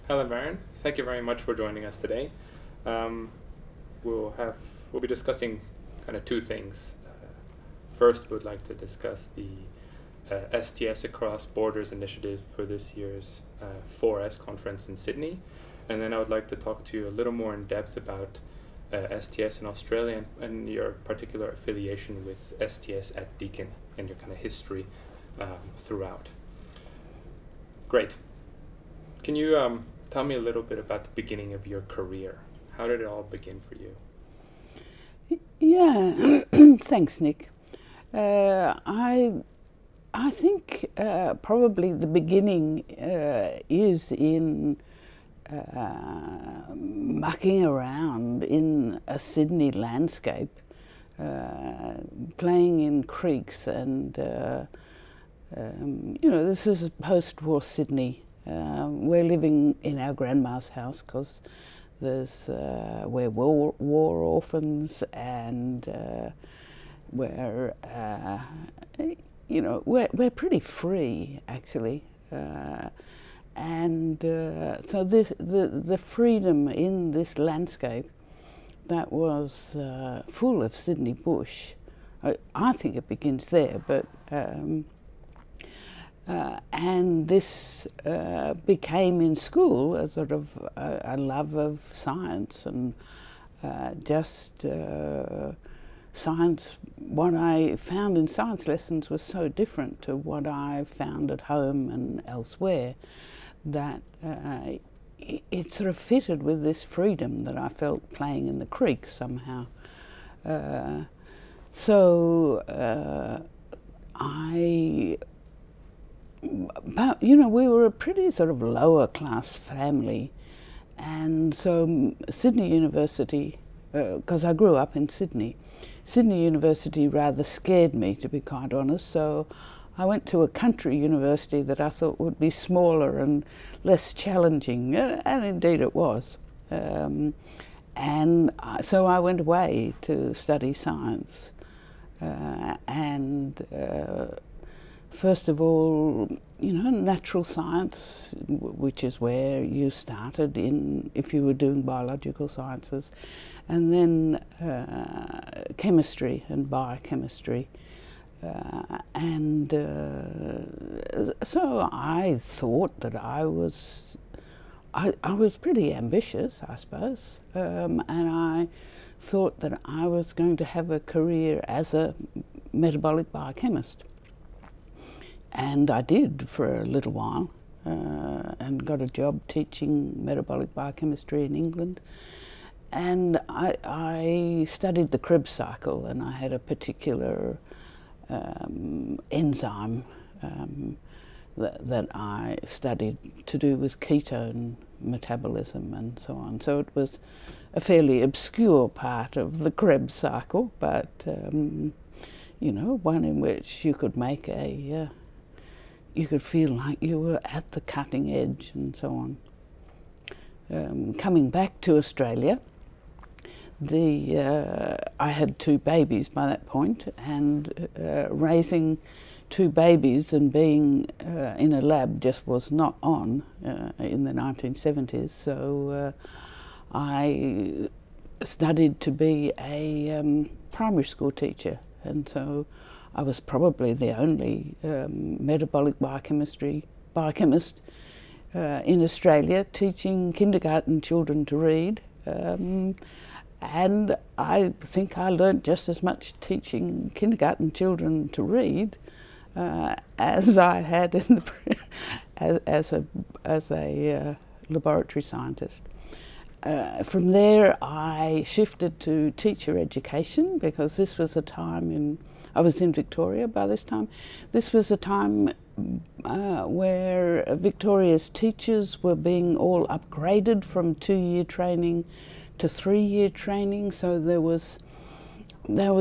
Helen Verran, thank you very much for joining us today. We'll be discussing kind of two things. First, we'd like to discuss the STS Across Borders initiative for this year's 4S conference in Sydney, and then I would like to talk to you a little more in depth about STS in Australia and your particular affiliation with STS at Deakin and your kind of history throughout. Great. Can you tell me a little bit about the beginning of your career? How did it all begin for you? Yeah, thanks, Nick. I think probably the beginning is in mucking around in a Sydney landscape, playing in creeks, and this is post-war Sydney. We're living in our grandma's house because we're war orphans, and we're pretty free actually, and so the freedom in this landscape that was full of Sydney bush. I think it begins there, but. And this became in school a sort of a love of science, and science. What I found in science lessons was so different to what I found at home and elsewhere, that it sort of fitted with this freedom that I felt playing in the creek somehow. But we were a pretty sort of lower class family, and so Sydney University, because I grew up in Sydney University rather scared me, to be quite honest, so I went to a country university that I thought would be smaller and less challenging, and indeed it was. So I went away to study science, first of all, natural science, which is where you started if you were doing biological sciences, and then chemistry and biochemistry. So I thought that I was pretty ambitious, I suppose, and I thought that I was going to have a career as a metabolic biochemist. And I did for a little while, and got a job teaching metabolic biochemistry in England. And I studied the Krebs cycle, and I had a particular enzyme that I studied to do with ketone metabolism and so on. So it was a fairly obscure part of the Krebs cycle, but one in which you could make you could feel like you were at the cutting edge and so on. Coming back to Australia, I had two babies by that point, and raising two babies and being in a lab just was not on in the 1970s. So I studied to be a primary school teacher, and so I was probably the only metabolic biochemist in Australia teaching kindergarten children to read, and I think I learnt just as much teaching kindergarten children to read as I had in as a laboratory scientist. From there I shifted to teacher education, because this was a time I was in Victoria by this time. This was a time where Victoria's teachers were being all upgraded from 2-year training to 3-year training. So there were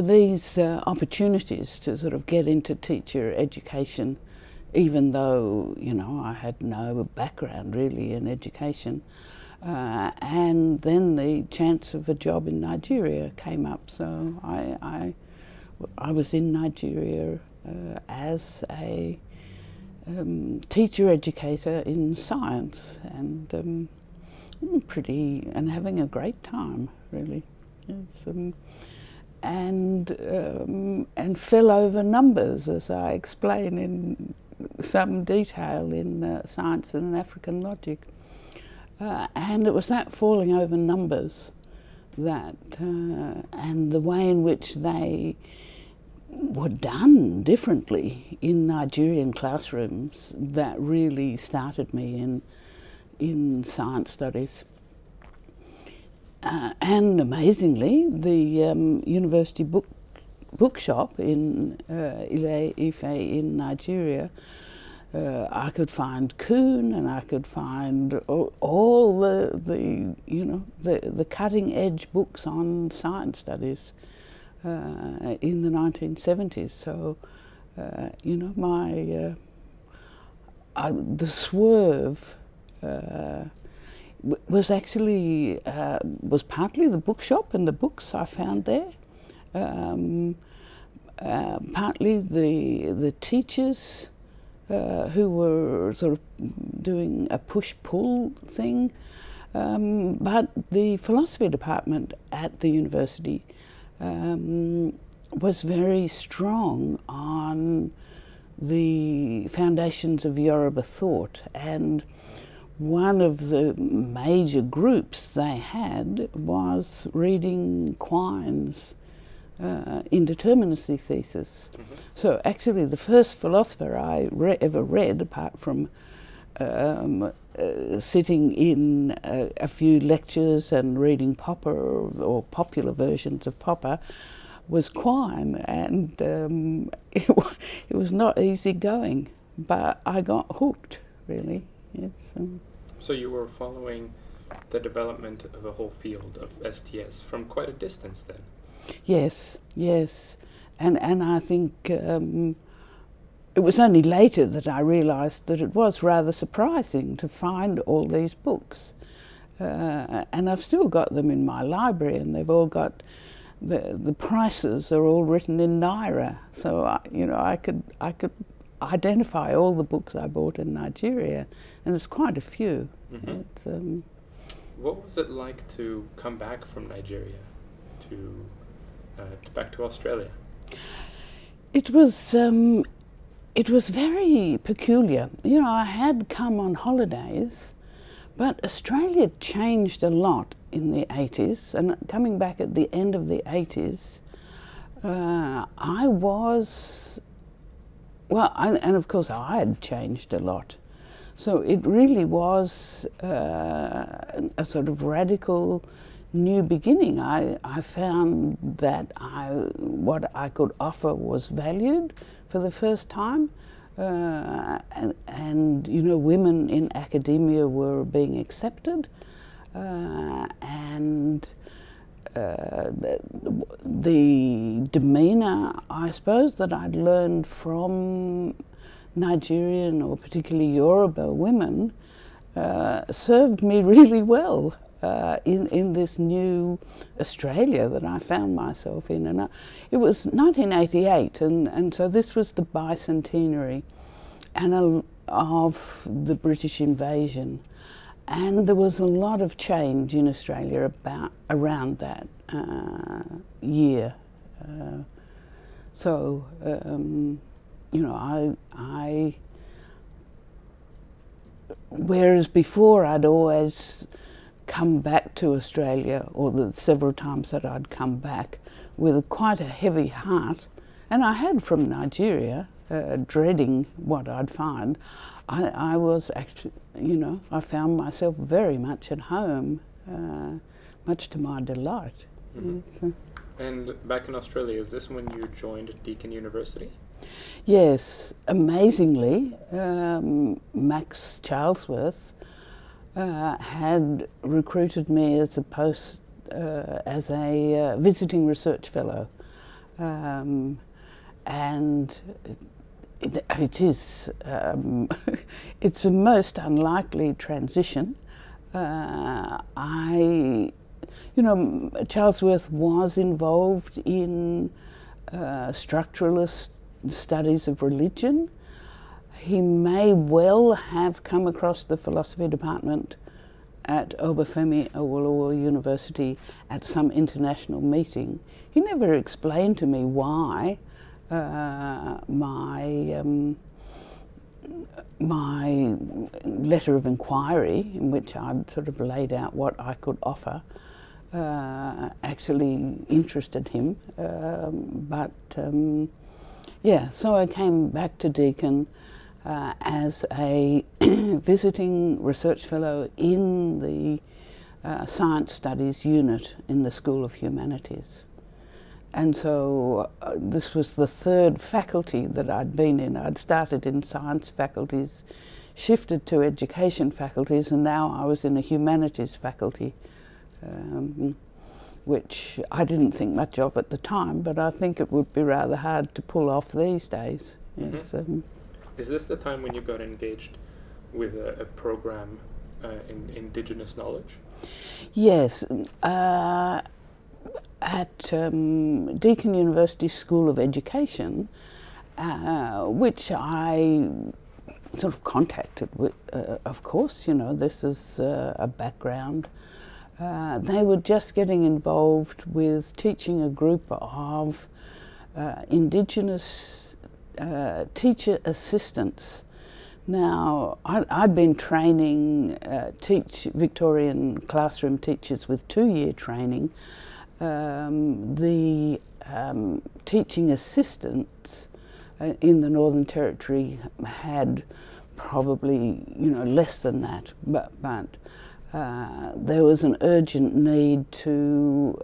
these opportunities to sort of get into teacher education, even though I had no background really in education. And then the chance of a job in Nigeria came up, so I was in Nigeria as a teacher educator in science, and having a great time, really. It's, and fell over numbers, as I explain in some detail in Science and African Logic. And it was that falling over numbers that, and the way in which they were done differently in Nigerian classrooms, that really started me in science studies. And amazingly, the university bookshop in Ile-Ife in Nigeria, I could find Kuhn, and I could find all the cutting edge books on science studies in the 1970s. So the swerve was actually was partly the bookshop and the books I found there, partly the teachers who were sort of doing a push-pull thing, but the philosophy department at the university was very strong on the foundations of Yoruba thought, and one of the major groups they had was reading Quine's indeterminacy thesis. Mm-hmm. So actually the first philosopher I ever read, apart from sitting in a few lectures and reading Popper or popular versions of Popper, was Quine, and it was not easy going, but I got hooked, really. Yes. So you were following the development of a whole field of STS from quite a distance then? Yes, yes. And I think it was only later that I realised that it was rather surprising to find all these books. And I've still got them in my library, and they've all got, the prices are all written in Naira. So, I could identify all the books I bought in Nigeria, and there's quite a few. Mm-hmm. What was it like to come back from Nigeria to back to Australia? It was very peculiar. I had come on holidays, but Australia changed a lot in the 80s, and coming back at the end of the 80s, I was, and of course I had changed a lot. So it really was a sort of radical new beginning. I found that what I could offer was valued for the first time, and women in academia were being accepted, and the demeanour, I suppose, that I'd learned from Nigerian or particularly Yoruba women served me really well in this new Australia that I found myself in. And it was 1988, and so this was the bicentenary of the British invasion. And there was a lot of change in Australia around that year. Whereas before I'd always come back to Australia, or the several times that I'd come back, with quite a heavy heart, and I had from Nigeria, dreading what I'd find. I was actually, I found myself very much at home, much to my delight. Mm-hmm. So. And back in Australia, is this when you joined Deakin University? Yes, amazingly, Max Charlesworth had recruited me as a visiting research fellow, and it is it's a most unlikely transition. Charlesworth was involved in structuralist studies of religion. He may well have come across the philosophy department at Obafemi Awolowo University at some international meeting. He never explained to me why my letter of inquiry, in which I'd sort of laid out what I could offer, actually interested him. Yeah, so I came back to Deakin as a visiting research fellow in the Science Studies unit in the School of Humanities. And so this was the third faculty that I'd been in. I'd started in science faculties, shifted to education faculties, and now I was in a humanities faculty, which I didn't think much of at the time, but I think it would be rather hard to pull off these days. Yes, Is this the time when you got engaged with a program in Indigenous knowledge? Yes. At Deakin University School of Education, which I sort of contacted with, of course, you know, this is a background. They were just getting involved with teaching a group of Indigenous teacher assistants. Now, I'd been training Victorian classroom teachers with 2-year training. The teaching assistants in the Northern Territory had probably, you know, less than that, but there was an urgent need to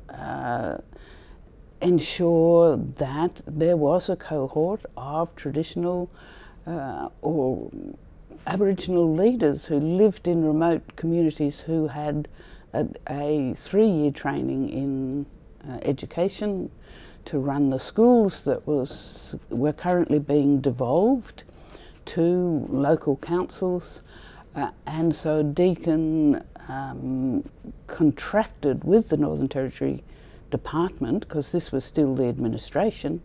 ensure that there was a cohort of traditional or Aboriginal leaders who lived in remote communities who had a 3-year training in education to run the schools that were currently being devolved to local councils, and so Deakin contracted with the Northern Territory Department, because this was still the administration,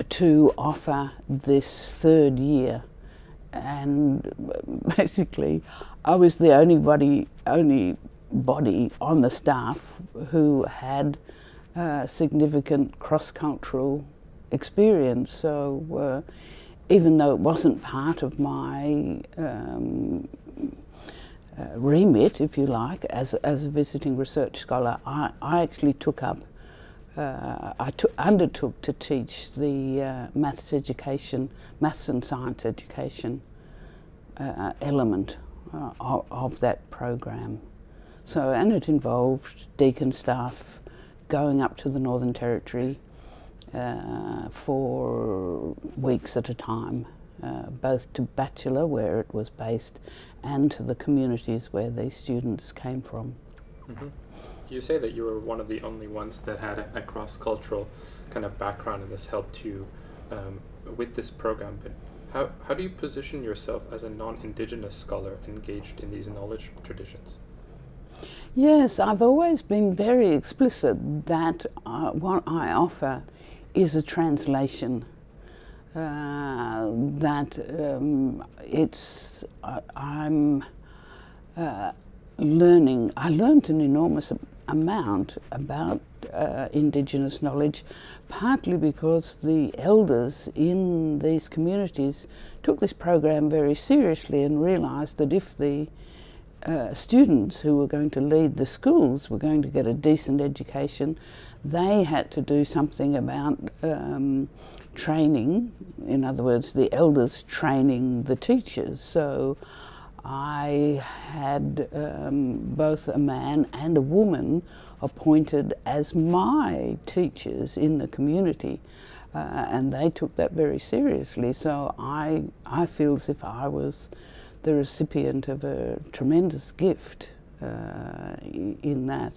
to offer this 3rd year. And basically I was the only body on the staff who had significant cross-cultural experience. So even though it wasn't part of my remit, if you like, as a visiting research scholar, I actually took up, undertook to teach the maths and science education element of that program. So, and it involved Deakin staff going up to the Northern Territory for weeks at a time, both to Bachelor, where it was based, and to the communities where these students came from. Mm-hmm. You say that you were one of the only ones that had a cross-cultural kind of background, and this helped you with this program, but how do you position yourself as a non-Indigenous scholar engaged in these knowledge traditions? Yes, I've always been very explicit that what I offer is a translation. That I'm learning. I learned an enormous amount about Indigenous knowledge, partly because the elders in these communities took this program very seriously and realised that if the students who were going to lead the schools were going to get a decent education, they had to do something about training, in other words, the elders training the teachers. So I had both a man and a woman appointed as my teachers in the community, and they took that very seriously. So I feel as if I was the recipient of a tremendous gift in that.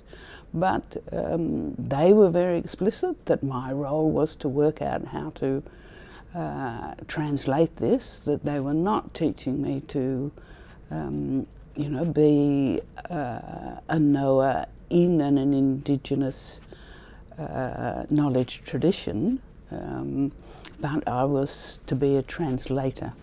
But they were very explicit that my role was to work out how to translate this, that they were not teaching me to you know, be a knower in an Indigenous knowledge tradition, but I was to be a translator.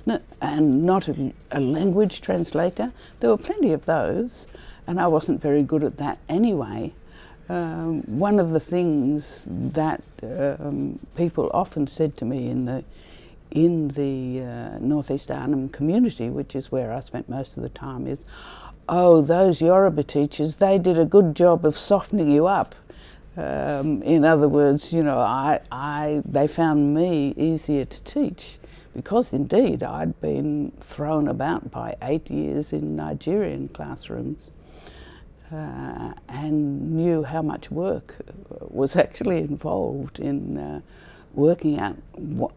No, and not a language translator. There were plenty of those, and I wasn't very good at that anyway. One of the things that people often said to me in the North East Arnhem community, which is where I spent most of the time, is, oh, those Yoruba teachers, they did a good job of softening you up. In other words, you know, they found me easier to teach, because indeed I'd been thrown about by 8 years in Nigerian classrooms and knew how much work was actually involved in working out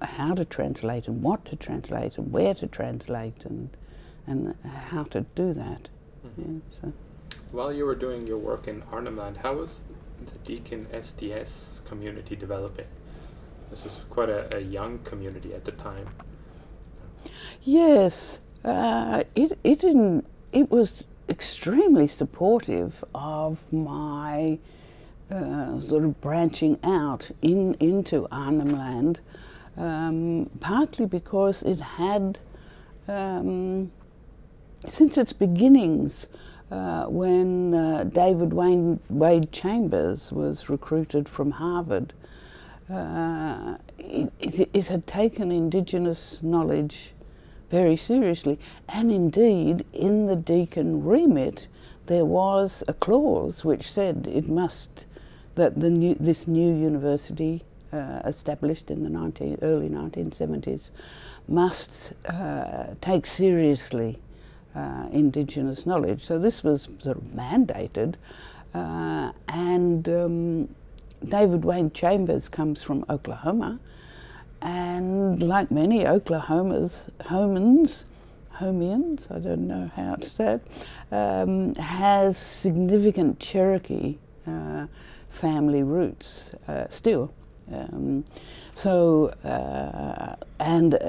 how to translate and what to translate and where to translate and how to do that. Mm-hmm. Yeah, so. While you were doing your work in Arnhem Land, how was the Deakin STS community developing? This was quite a young community at the time. Yes, it was extremely supportive of my sort of branching out into Arnhem Land, partly because it had, since its beginnings, when David Wade Chambers was recruited from Harvard, it had taken Indigenous knowledge very seriously, and indeed in the Deakin remit there was a clause which said that this new university established in the early 1970s must take seriously Indigenous knowledge. So this was sort of mandated, and David Wade Chambers comes from Oklahoma, and like many Oklahomians, I don't know how to say it, has significant Cherokee family roots still. And a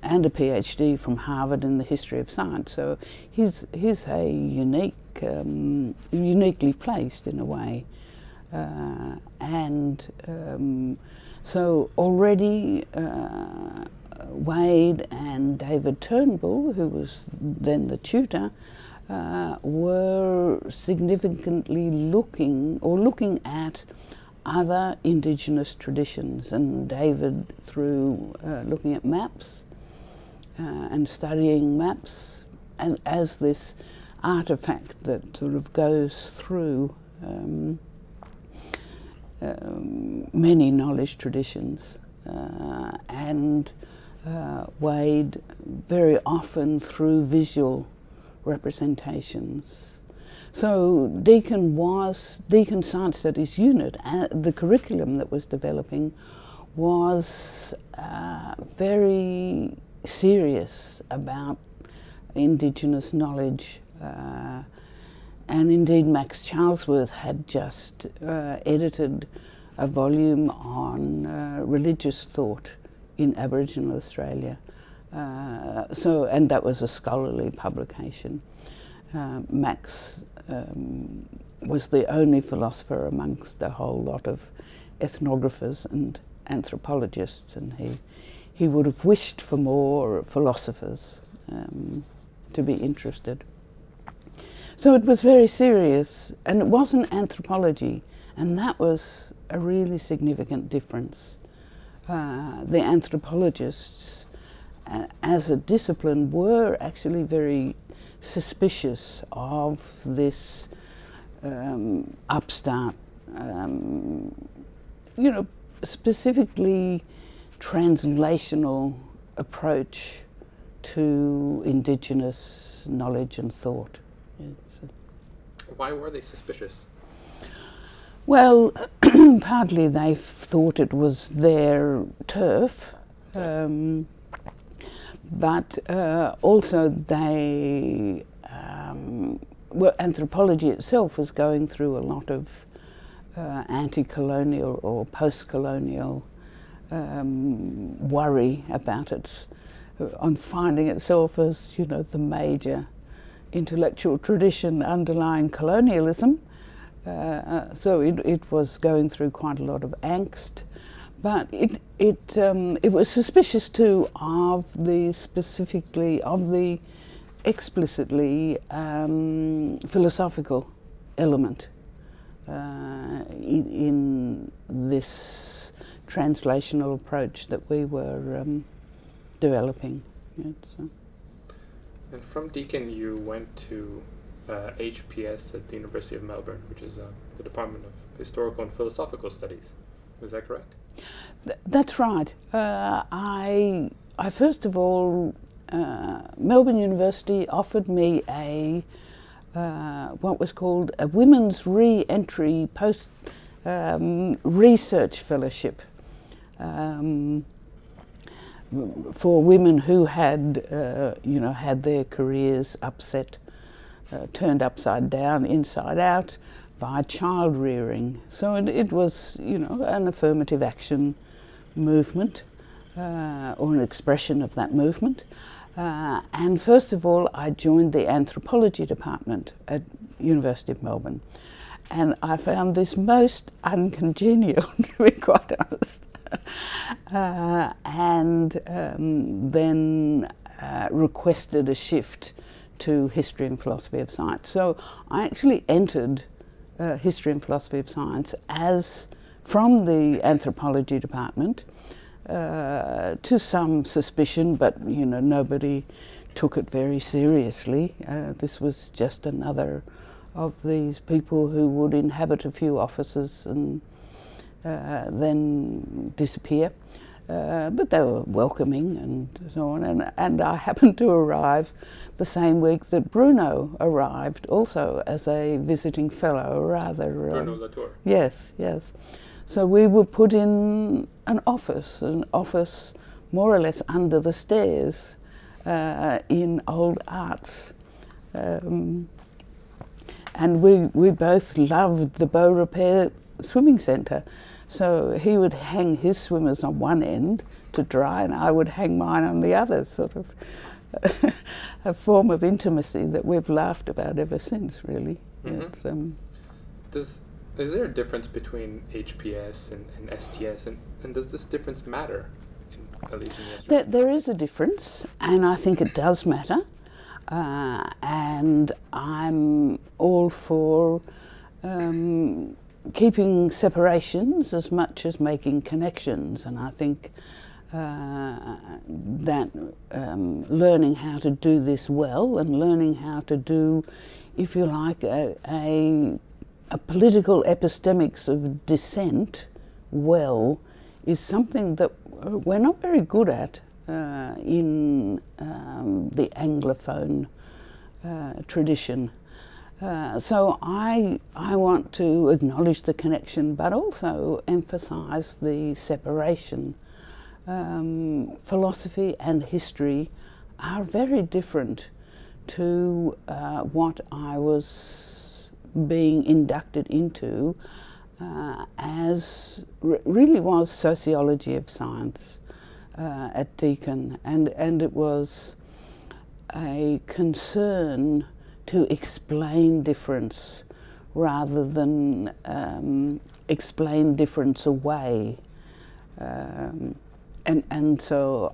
PhD from Harvard in the history of science. So he's a uniquely placed in a way, so already Wade and David Turnbull, who was then the tutor, were significantly looking at other Indigenous traditions, and David through looking at maps and studying maps and as this artefact that sort of goes through many knowledge traditions, and Wade very often through visual representations. So Deakin Science Studies Unit, the curriculum that was developing was very serious about Indigenous knowledge, and indeed Max Charlesworth had just edited a volume on religious thought in Aboriginal Australia, and that was a scholarly publication. Max was the only philosopher amongst a whole lot of ethnographers and anthropologists, and he would have wished for more philosophers to be interested. So it was very serious, and it wasn't anthropology, and that was a really significant difference. The anthropologists, as a discipline, were actually very suspicious of this upstart, specifically translational approach to Indigenous knowledge and thought. Why were they suspicious? Well, partly they thought it was their turf, but also they, anthropology itself was going through a lot of anti-colonial or post-colonial worry about on finding itself as, the major intellectual tradition underlying colonialism. So it was going through quite a lot of angst, but it was suspicious too of the explicitly philosophical element in this translational approach that we were developing. Yeah, so. And from Deakin you went to HPS at the University of Melbourne, which is the Department of Historical and Philosophical Studies. Is that correct? That's right. I first of all, Melbourne University offered me a what was called a Women's Re-Entry Post Research Fellowship for women who had, had their careers upset, turned upside down, inside out by child rearing. So it was, an affirmative action movement or an expression of that movement. And first of all, I joined the anthropology department at University of Melbourne. And I found this most uncongenial, to be quite honest. Then requested a shift to history and philosophy of science. So I actually entered history and philosophy of science from the anthropology department, to some suspicion, but nobody took it very seriously. This was just another of these people who would inhabit a few offices and then disappear. But they were welcoming and so on. And I happened to arrive the same week that Bruno arrived, also as a visiting fellow, rather. Bruno Latour. Yes, yes. So we were put in an office more or less under the stairs in Old Arts. And we both loved the Beau Repair Swimming Centre. So he would hang his swimmers on one end to dry and I would hang mine on the other, sort of a form of intimacy that we've laughed about ever since, really. Mm-hmm. Is there a difference between HPS and STS, and does this difference matter, at least in Australia? There is a difference, and I think it does matter, and I'm all for keeping separations as much as making connections, and I think that learning how to do this well and learning how to do, if you like, a political epistemics of dissent well is something that we're not very good at in the Anglophone tradition. So I want to acknowledge the connection but also emphasise the separation. Philosophy and history are very different to what I was being inducted into as really was sociology of science at Deakin, and it was a concern to explain difference rather than explain difference away, and so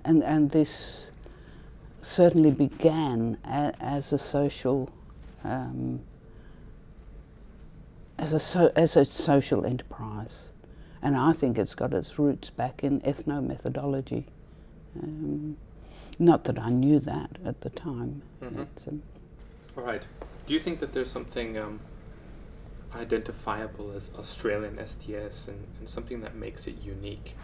this certainly began as a social as a social enterprise, and I think it's got its roots back in ethnomethodology. Not that I knew that at the time. Mm-hmm. All right. Do you think that there's something identifiable as Australian STS and something that makes it unique?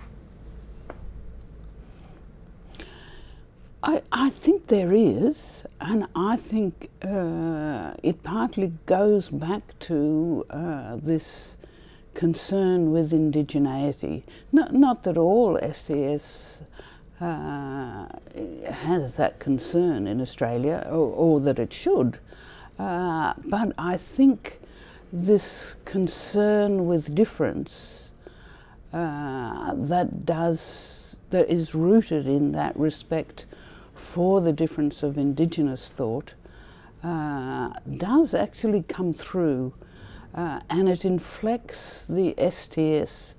I think there is, and I think it partly goes back to this concern with indigeneity. Not that all STS has that concern in Australia, or that it should, but I think this concern with difference that is rooted in that respect for the difference of Indigenous thought does actually come through, and it inflects the STS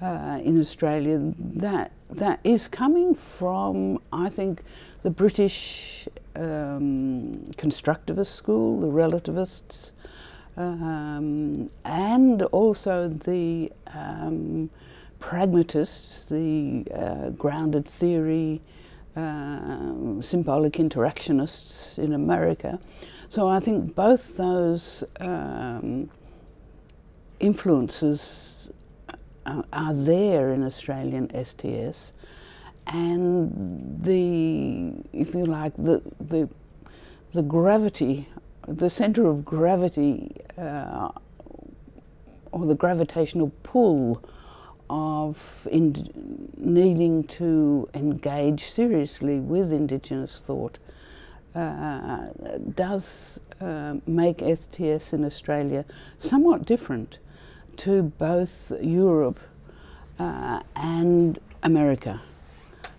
in Australia that is coming from, I think, the British constructivist school, the relativists, and also the pragmatists, the grounded theory, symbolic interactionists in America. So I think both those influences are there in Australian STS, and if you like, the gravity, the centre of gravity, or the gravitational pull of needing to engage seriously with Indigenous thought does make STS in Australia somewhat different to both Europe and America.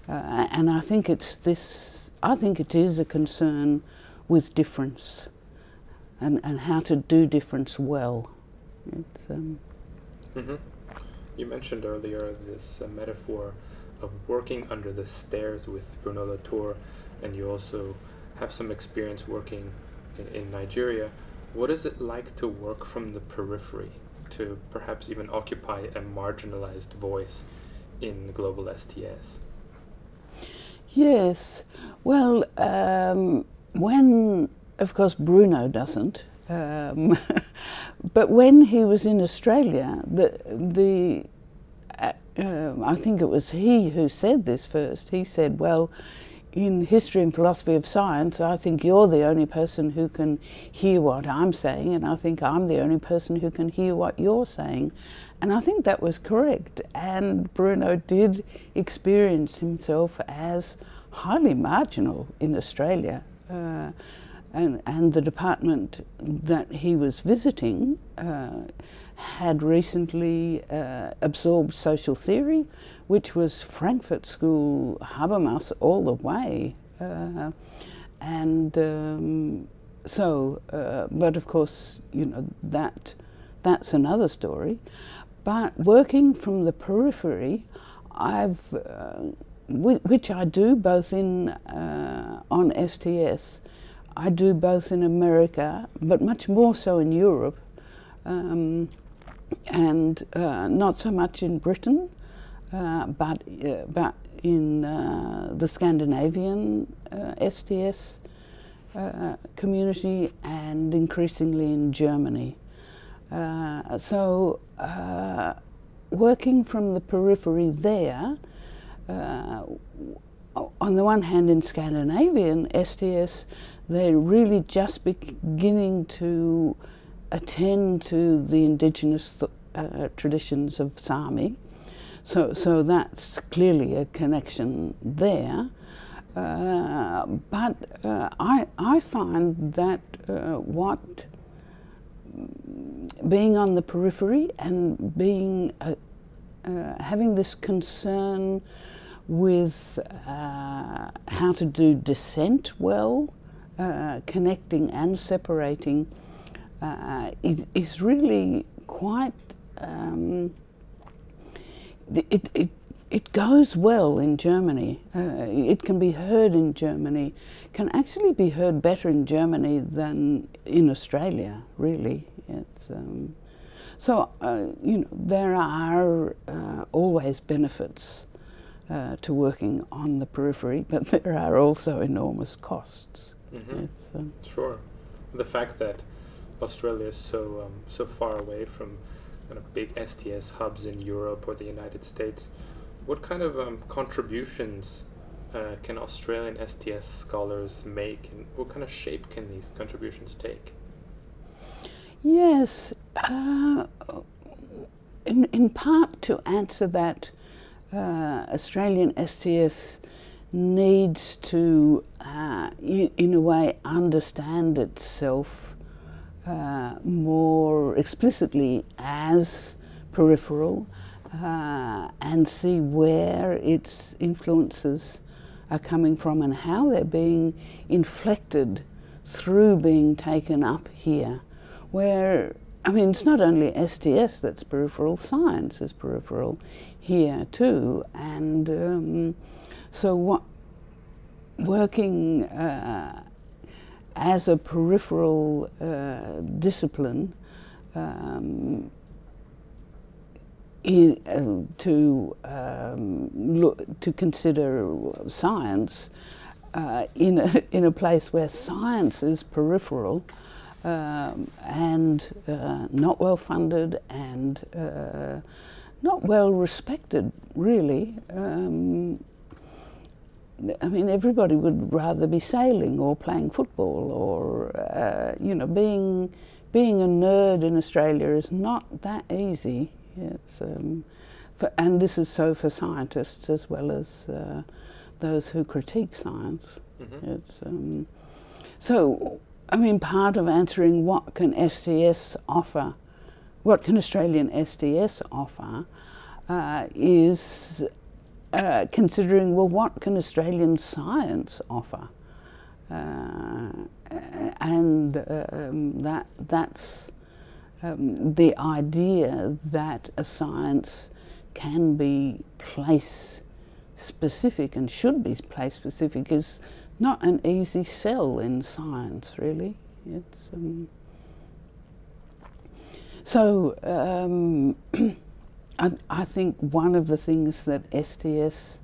And I think it is a concern with difference and how to do difference well. You mentioned earlier this metaphor of working under the stairs with Bruno Latour, and you also have some experience working in Nigeria. What is it like to work from the periphery, to perhaps even occupy a marginalized voice in global STS? Yes, well, when, of course, Bruno doesn't, but when he was in Australia, I think it was he who said this first. He said, well, in history and philosophy of science, I think you're the only person who can hear what I'm saying, and I think I'm the only person who can hear what you're saying. And I think that was correct. And Bruno did experience himself as highly marginal in Australia. And the department that he was visiting had recently absorbed social theory, which was Frankfurt School, Habermas all the way. But of course, you know, that's another story. But working from the periphery, which I do both on STS, I do both in America, but much more so in Europe, and not so much in Britain, but in the Scandinavian STS community, and increasingly in Germany. Working from the periphery there, on the one hand, in Scandinavian STS, they're really just beginning to attend to the indigenous traditions of Sami. So that's clearly a connection there. But I find that being on the periphery and having this concern with how to do dissent well, connecting and separating, is really quite, it goes well in Germany. It can be heard in Germany, can actually be heard better in Germany than in Australia, really. It's, you know, there are always benefits to working on the periphery, but there are also enormous costs. Sure. The fact that Australia is so far away from kind of big STS hubs in Europe or the United States, what kind of contributions can Australian STS scholars make, and what kind of shape can these contributions take? Yes, in part to answer that, Australian STS needs to, in a way, understand itself more explicitly as peripheral, and see where its influences are coming from and how they're being inflected through being taken up here, where I mean, it's not only STS that's peripheral, science is peripheral here too. And so working as a peripheral discipline to consider science in a place where science is peripheral and not well funded and not well respected, really. I mean, everybody would rather be sailing or playing football or, you know, being a nerd in Australia is not that easy. It's, and this is so for scientists as well as those who critique science. Mm-hmm. It's, so, I mean, part of answering what can STS offer, what can Australian STS offer, is considering, well, what can Australian science offer? That's the idea that a science can be place specific and should be place specific is not an easy sell in science, really. It's, I think one of the things that STS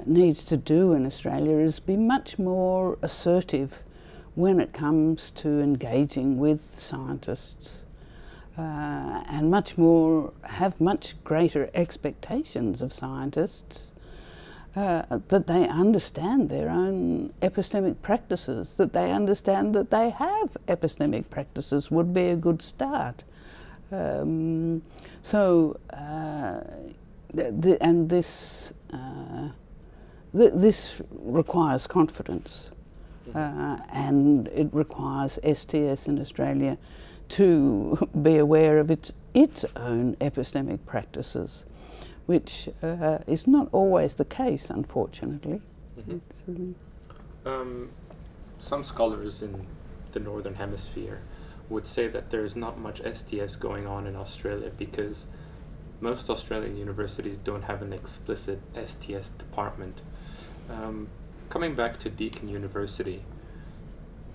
needs to do in Australia is be much more assertive when it comes to engaging with scientists and have much greater expectations of scientists, that they understand their own epistemic practices, that they understand that they have epistemic practices would be a good start. This requires confidence, and it requires STS in Australia to be aware of its own epistemic practices, which is not always the case, unfortunately. Mm-hmm. Some scholars in the Northern Hemisphere would say that there is not much STS going on in Australia because most Australian universities don't have an explicit STS department. Coming back to Deakin University,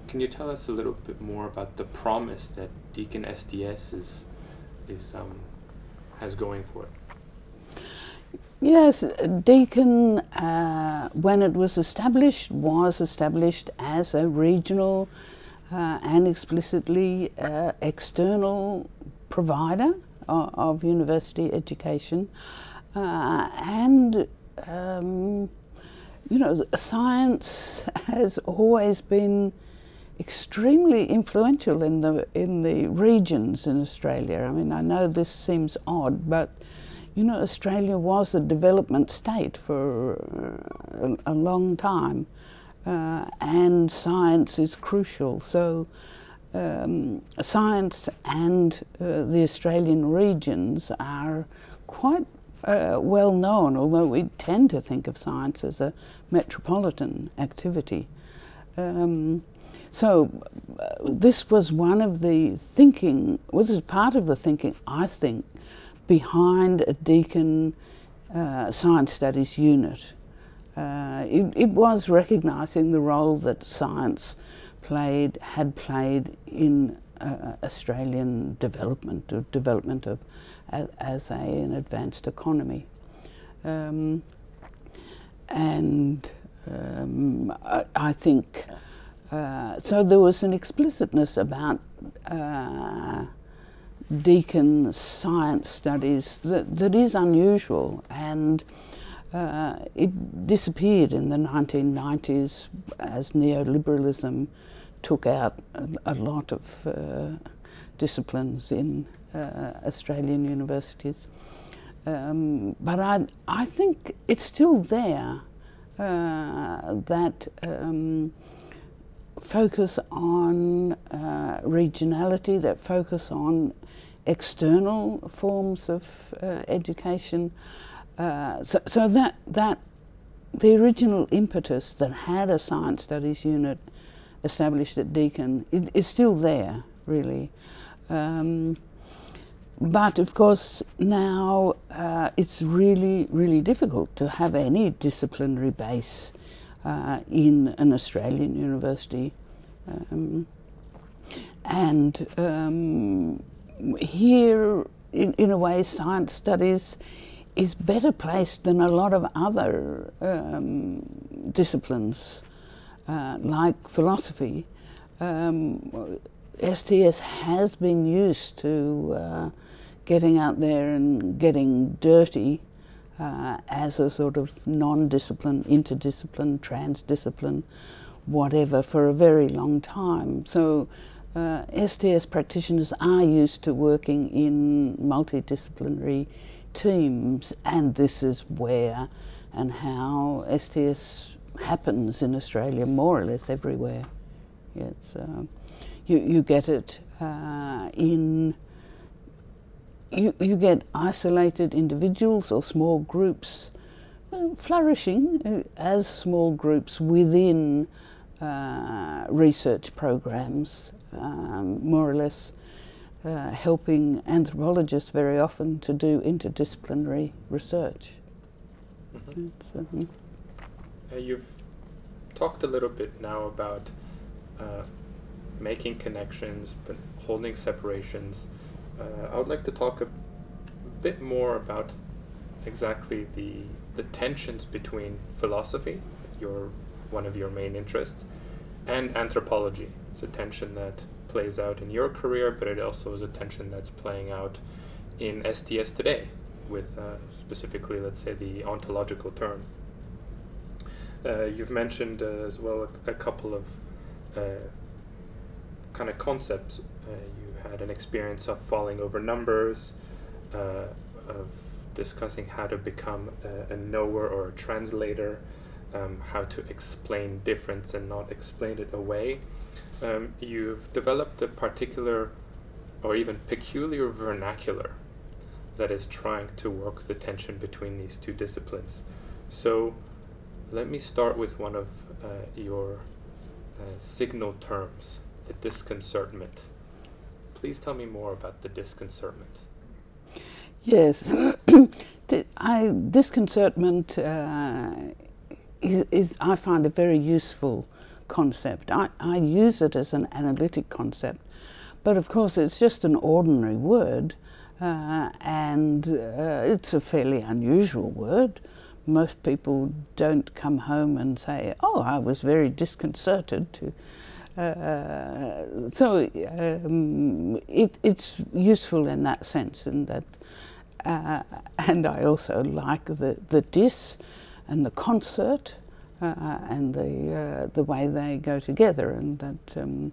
can you tell us a little bit more about the promise that Deakin STS has going for it? Yes, Deakin, when it was established as a regional and explicitly external provider of university education, and you know, science has always been extremely influential in the regions in Australia. I mean, I know this seems odd, but you know, Australia was a development state for a long time, and science is crucial. So science and the Australian regions are quite well known, although we tend to think of science as a metropolitan activity. This was one of the thinking, this is part of the thinking, I think, behind a Deakin Science Studies unit. It was recognising the role that science had played in Australian development of as an advanced economy, I think so. There was an explicitness about Deakin Science Studies that is unusual, and it disappeared in the 1990s as neoliberalism took out a lot of disciplines in Australian universities. But I think it's still there, that focus on regionality, that focus on external forms of education. So that the original impetus that had a science studies unit established at Deakin is still there, really. But of course now it's really, really difficult to have any disciplinary base in an Australian university. Here, in a way, science studies is better placed than a lot of other disciplines, like philosophy. STS has been used to getting out there and getting dirty as a sort of non-discipline, interdiscipline, transdiscipline, whatever, for a very long time. So STS practitioners are used to working in multidisciplinary teams, and this is where and how STS happens in Australia, more or less everywhere. It's, you get it you get isolated individuals or small groups flourishing as small groups within research programs, more or less helping anthropologists very often to do interdisciplinary research. Mm-hmm. You've talked a little bit now about making connections but holding separations. I would like to talk a bit more about exactly the tensions between philosophy, one of your main interests, and anthropology. It's a tension that plays out in your career, but it also is a tension that's playing out in STS today, with specifically, let's say, the ontological turn. You've mentioned as well a couple of kind of concepts. You had an experience of falling over numbers, of discussing how to become a knower or a translator, how to explain difference and not explain it away. You've developed a particular or even peculiar vernacular that is trying to work the tension between these two disciplines. So let me start with one of your signal terms, the disconcertment. Please tell me more about the disconcertment. Yes, disconcertment is, I find, a very useful concept. I use it as an analytic concept, but of course it's just an ordinary word, and it's a fairly unusual word. Most people don't come home and say, "Oh, I was very disconcerted to." So it's useful in that sense, in that, and I also like the dis and the concert and the way they go together, and that.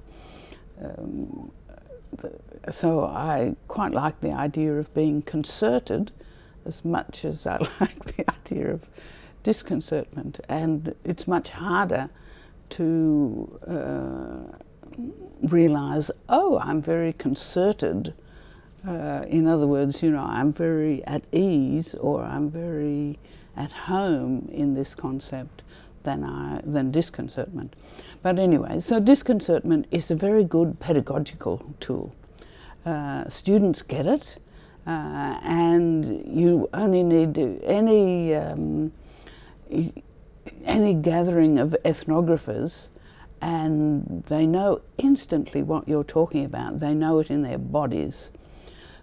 So I quite like the idea of being concerted as much as I like the idea of disconcertment, and it's much harder to realise, oh, I'm very concerted. In other words, you know, I'm very at ease, or I'm very at home in this concept than disconcertment. But anyway, so disconcertment is a very good pedagogical tool. Students get it, and you only need any gathering of ethnographers, and they know instantly what you're talking about. They know it in their bodies.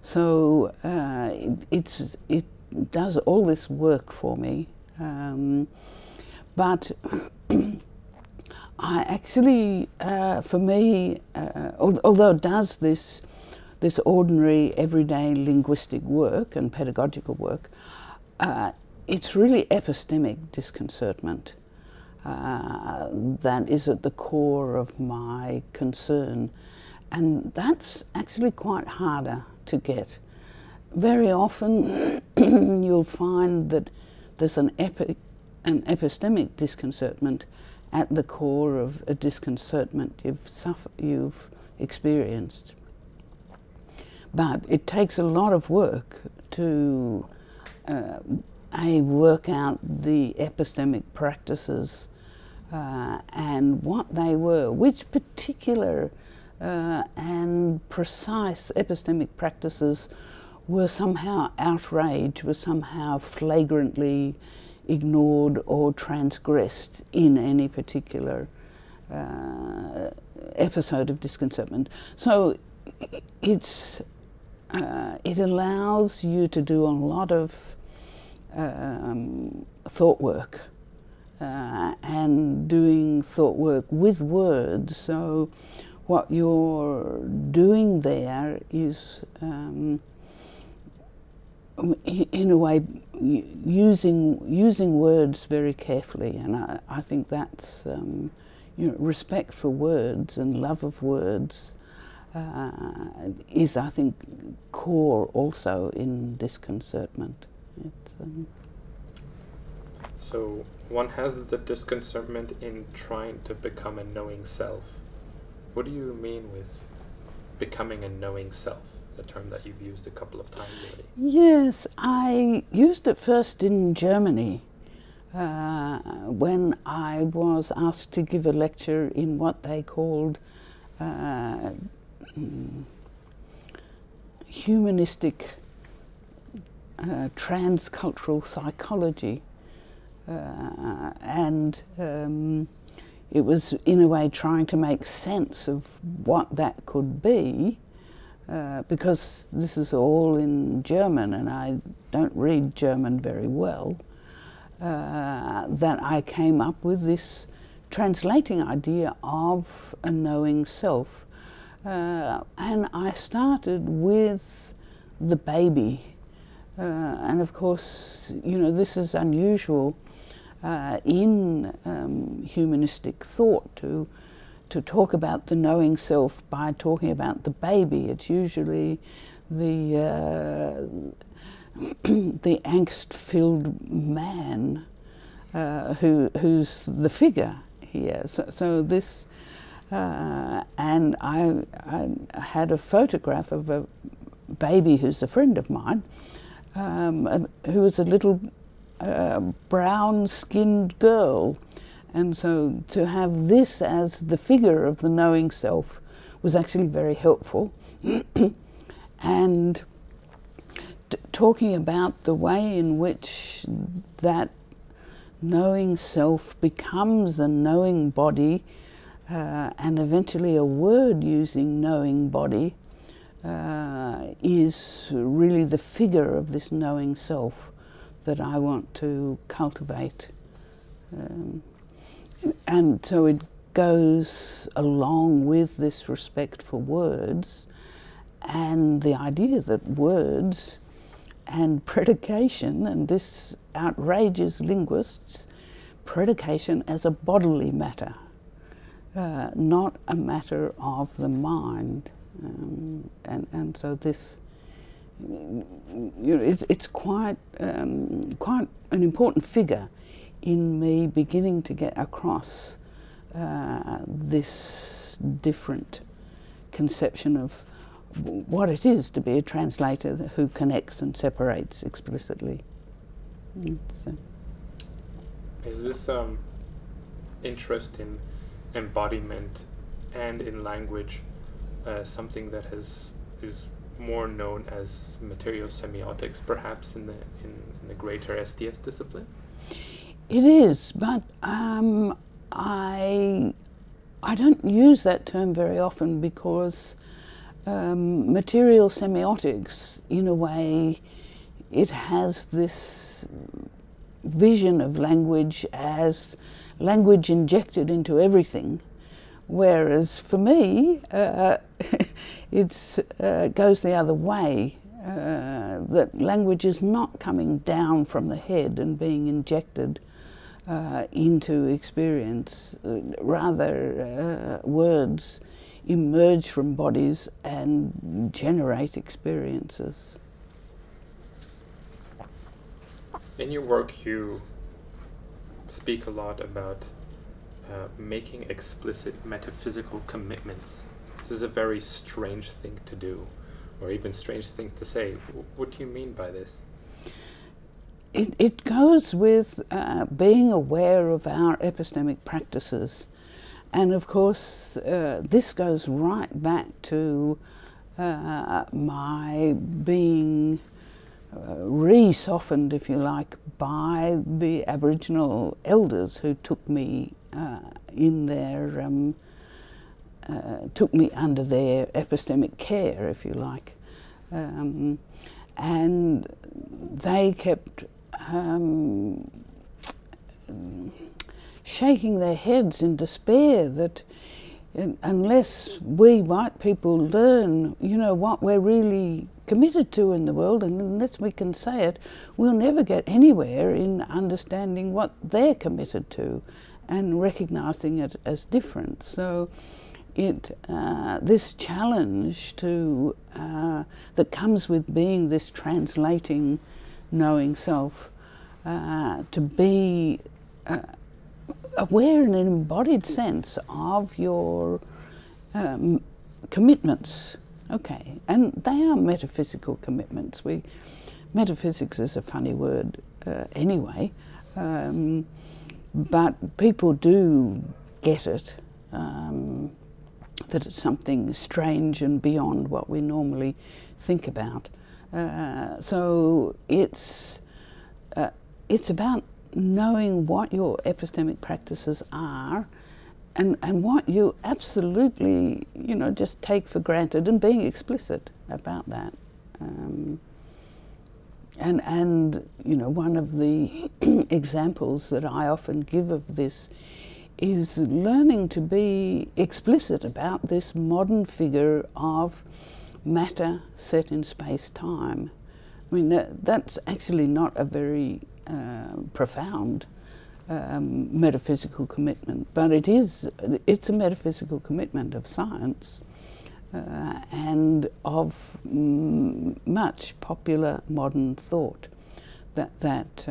So it does all this work for me. But I actually, for me, although it does this ordinary, everyday linguistic work and pedagogical work, it's really epistemic disconcertment that is at the core of my concern, and that's actually quite harder to get. Very often you'll find that there's an epistemic disconcertment at the core of a disconcertment you've experienced. But it takes a lot of work to work out the epistemic practices and what they were, which particular and precise epistemic practices were somehow outraged, were somehow flagrantly ignored or transgressed in any particular episode of disconcertment. So it allows you to do a lot of thought work, and doing thought work with words. So what you're doing there is, in a way, using words very carefully, and I think that's respect for words and love of words is, I think, core also in disconcertment. So one has the disconcertment in trying to become a knowing self. What do you mean with becoming a knowing self? A term that you've used a couple of times already. Yes, I used it first in Germany when I was asked to give a lecture in what they called humanistic transcultural psychology, and it was in a way trying to make sense of what that could be. Because this is all in German and I don't read German very well, that I came up with this translating idea of a knowing self. And I started with the baby. And of course, this is unusual in humanistic thought to talk about the knowing self by talking about the baby. It's usually the the angst-filled man who's the figure here. So this, and I had a photograph of a baby who's a friend of mine, who was a little brown-skinned girl. And so to have this as the figure of the knowing self was actually very helpful. And talking about the way in which that knowing self becomes a knowing body, and eventually a word using knowing body, is really the figure of this knowing self that I want to cultivate. And so it goes along with this respect for words and the idea that words and predication, and this outrages linguists, predication as a bodily matter, not a matter of the mind. And so this, it's quite an important figure in me beginning to get across this different conception of what it is to be a translator who connects and separates explicitly. So. Is this interest in embodiment and in language something that is more known as material semiotics, perhaps in the greater STS discipline? It is, but I don't use that term very often because material semiotics, in a way, it has this vision of language as language injected into everything, whereas for me, it goes the other way. That language is not coming down from the head and being injected into experience. Rather, words emerge from bodies and generate experiences. In your work, you speak a lot about making explicit metaphysical commitments. This is a very strange thing to do, or even strange thing to say. What do you mean by this? It goes with being aware of our epistemic practices And of course, this goes right back to my being re-softened, if you like, by the Aboriginal elders who took me in their took me under their epistemic care, if you like, and they kept shaking their heads in despair that unless we white people learn, you know, what we're really committed to in the world, and unless we can say it, we'll never get anywhere in understanding what they're committed to and recognising it as different. So this challenge to that comes with being this translating, knowing self, to be aware in an embodied sense of your commitments. Okay, and they are metaphysical commitments. Metaphysics is a funny word anyway, but people do get it, that it's something strange and beyond what we normally think about. So it's about knowing what your epistemic practices are and what you absolutely, you know, just take for granted, and being explicit about that. And you know, one of the examples that I often give of this is learning to be explicit about this modern figure of matter set in space-time. I mean, that's actually not a very profound metaphysical commitment, but it's a metaphysical commitment of science and of much popular modern thought that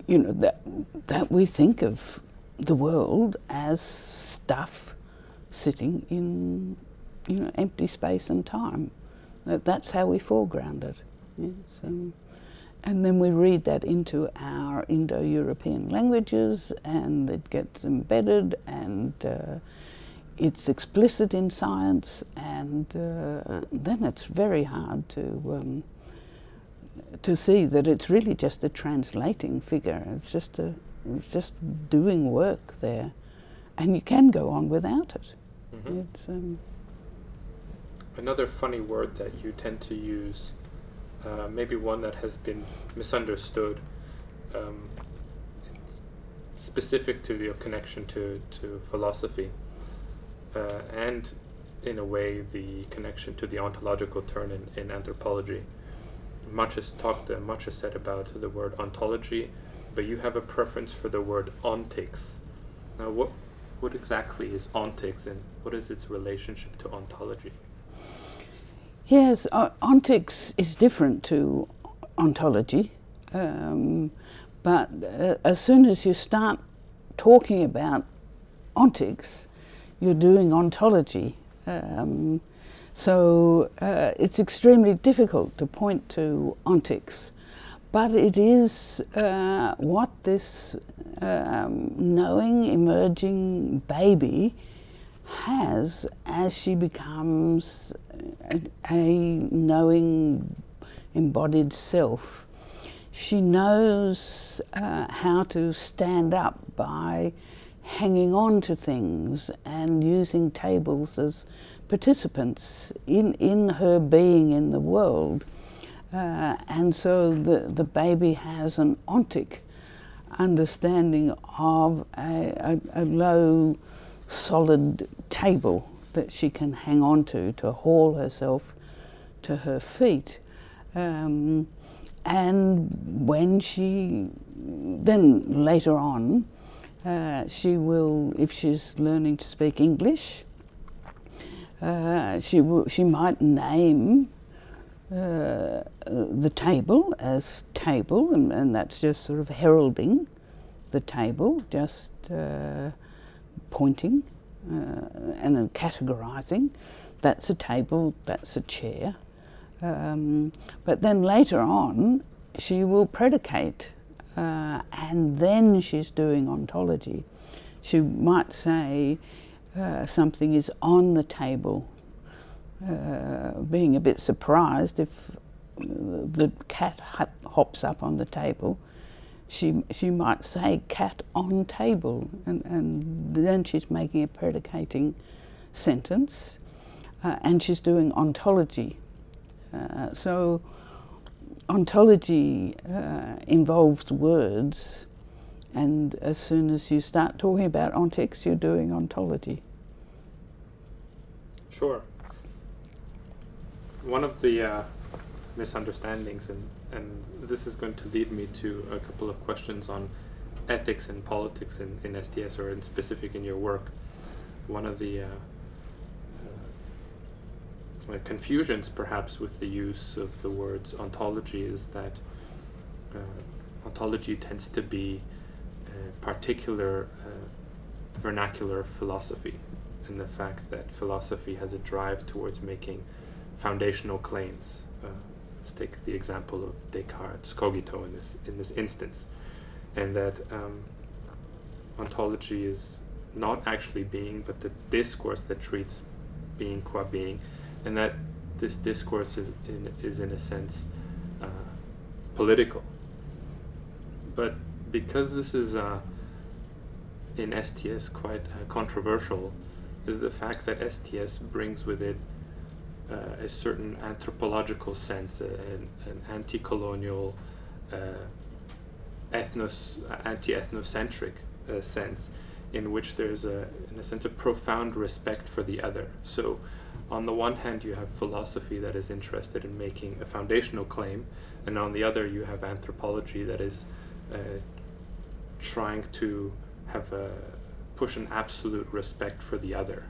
you know, that we think of the world as stuff sitting in, you know, empty space and time. That's how we foreground it. Yes, and then we read that into our Indo-European languages, and it gets embedded, and it's explicit in science, and then it's very hard to see that it's really just a translating figure. It's just doing work there, and you can go on without it. Mm-hmm. It's, another funny word that you tend to use, maybe one that has been misunderstood, specific to your connection to philosophy, and in a way the connection to the ontological turn in anthropology. Much is said about the word ontology, but you have a preference for the word ontics. Now, what exactly is ontics, and what is its relationship to ontology? Yes, ontics is different to ontology, but as soon as you start talking about ontics, you're doing ontology. So it's extremely difficult to point to ontics, but it is what this knowing, emerging baby has as she becomes a knowing, embodied self. She knows how to stand up by hanging on to things and using tables as participants in her being in the world. And so the baby has an ontic understanding of a low, solid table that she can hang on to haul herself to her feet. And when she, then later on, she will, if she's learning to speak English, she might name the table as table, and that's just sort of heralding the table, just pointing and categorising. That's a table, that's a chair. But then later on, she will predicate, and then she's doing ontology. she might say something is on the table, being a bit surprised if the cat hops up on the table. She might say cat on table, and then she's making a predicating sentence, and she's doing ontology. So ontology involves words, and as soon as you start talking about ontics, you're doing ontology. Sure. One of the misunderstandings, and this is going to lead me to a couple of questions on ethics and politics in STS, or in specific in your work. One of the confusions perhaps with the use of the words ontology is that ontology tends to be a particular vernacular philosophy, and the fact that philosophy has a drive towards making foundational claims. Let's take the example of Descartes' cogito in this instance, and that ontology is not actually being, but the discourse that treats being qua being, and that this discourse is in a sense political. But because this is in STS quite controversial, is the fact that STS brings with it a certain anthropological sense, an anti-colonial, anti-ethnocentric sense, in which there's in a sense, a profound respect for the other. So, on the one hand, you have philosophy that is interested in making a foundational claim, and on the other, you have anthropology that is trying to have push an absolute respect for the other.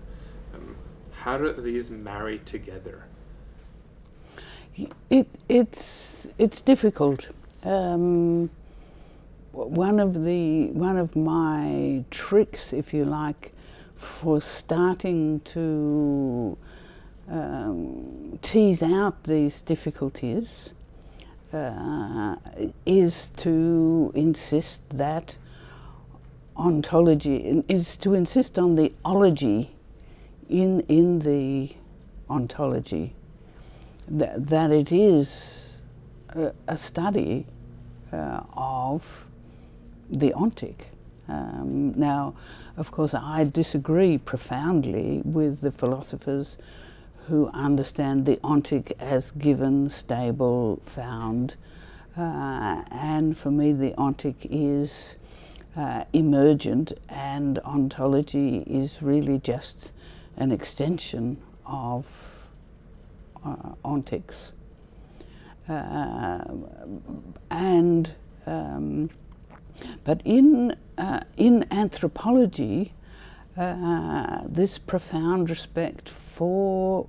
How do these marry together? It's difficult. One of my tricks, if you like, for starting to tease out these difficulties is to insist that ontology is to insist on the ology in the ontology, that it is a study of the ontic. Now, of course, I disagree profoundly with the philosophers who understand the ontic as given, stable, found, and for me the ontic is emergent, and ontology is really just an extension of ontics. But in anthropology, this profound respect for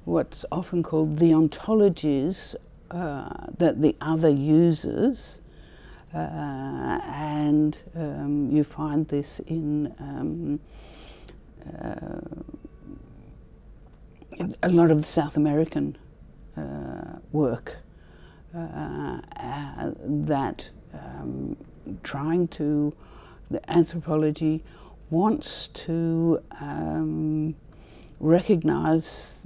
what's often called the ontologies that the other uses, and you find this in a lot of the South American work, that the anthropology wants to recognize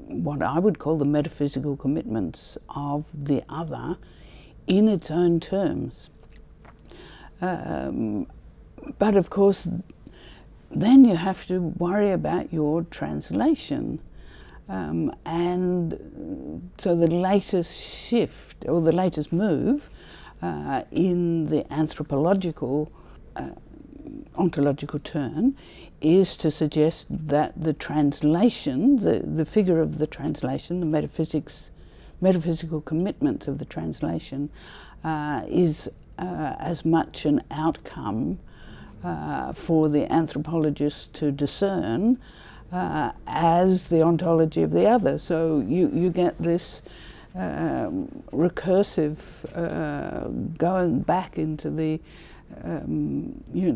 what I would call the metaphysical commitments of the other in its own terms. But of course, then you have to worry about your translation. And so the latest shift, or the latest move in the anthropological ontological turn, is to suggest that the translation, the figure of the translation, the metaphysical commitments of the translation, is as much an outcome for the anthropologist to discern as the ontology of the other. So you get this recursive going back into the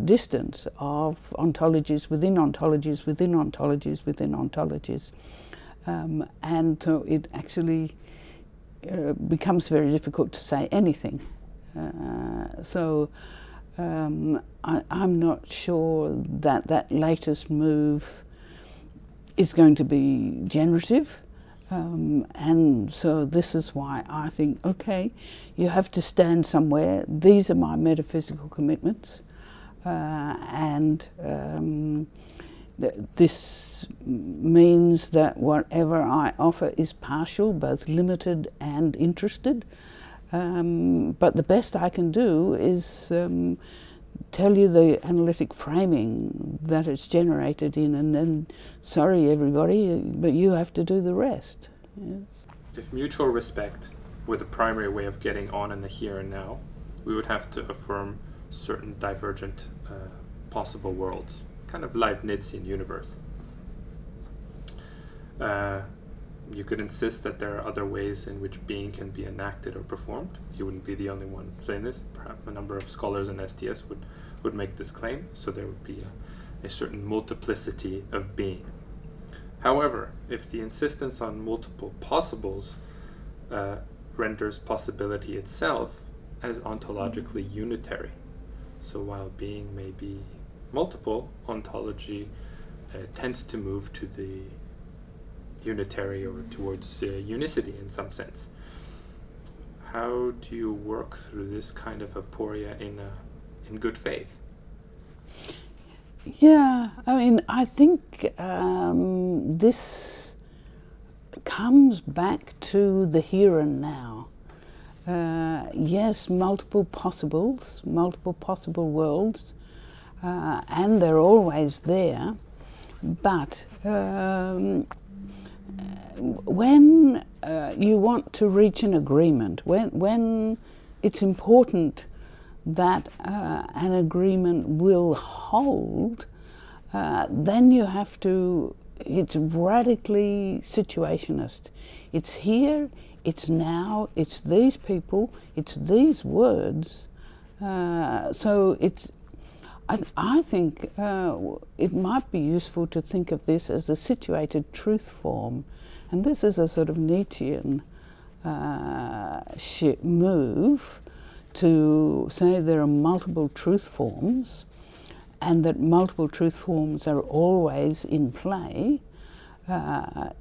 distance of ontologies within ontologies within ontologies within ontologies, and so it actually becomes very difficult to say anything. So I'm not sure that that latest move is going to be generative. And so this is why I think, okay, you have to stand somewhere. These are my metaphysical commitments. This means that whatever I offer is partial, both limited and interested. But the best I can do is tell you the analytic framing that it's generated in, and then, sorry everybody, but you have to do the rest. Yes. If mutual respect were the primary way of getting on in the here and now, we would have to affirm certain divergent possible worlds, kind of Leibnizian universe. You could insist that there are other ways in which being can be enacted or performed. You wouldn't be the only one saying this. Perhaps a number of scholars in STS would make this claim, so there would be a certain multiplicity of being. However, if the insistence on multiple possibles renders possibility itself as ontologically unitary, so while being may be multiple, ontology tends to move to the unitary or towards unicity in some sense. How do you work through this kind of aporia in good faith? Yeah, I mean, I think this comes back to the here and now. Yes, multiple possible worlds, and they're always there, but when you want to reach an agreement, when it's important that an agreement will hold, then you have to, it's radically situationist. It's here, it's now, it's these people, it's these words. So it's, I think it might be useful to think of this as a situated truth form. And this is a sort of Nietzschean move to say there are multiple truth forms, and that multiple truth forms are always in play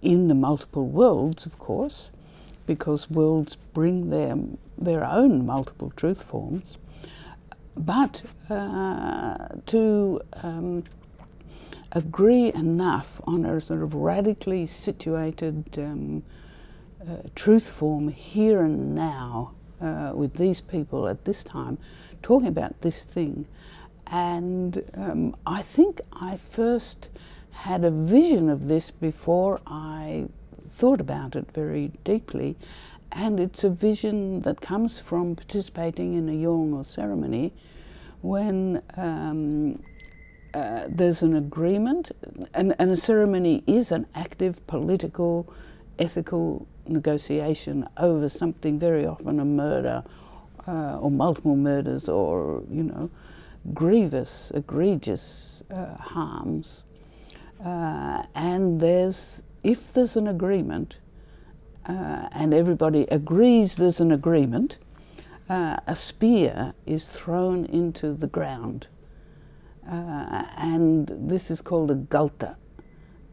in the multiple worlds, of course, because worlds bring their own multiple truth forms. But to agree enough on a sort of radically situated truth form here and now with these people at this time, talking about this thing. And I think I first had a vision of this before I thought about it very deeply, and it's a vision that comes from participating in a Yolngu ceremony when there's an agreement, and a ceremony is an active political, ethical negotiation over something, very often a murder or multiple murders, or, you know, grievous, egregious harms. And if there's an agreement, and everybody agrees there's an agreement, a spear is thrown into the ground. And this is called a galta,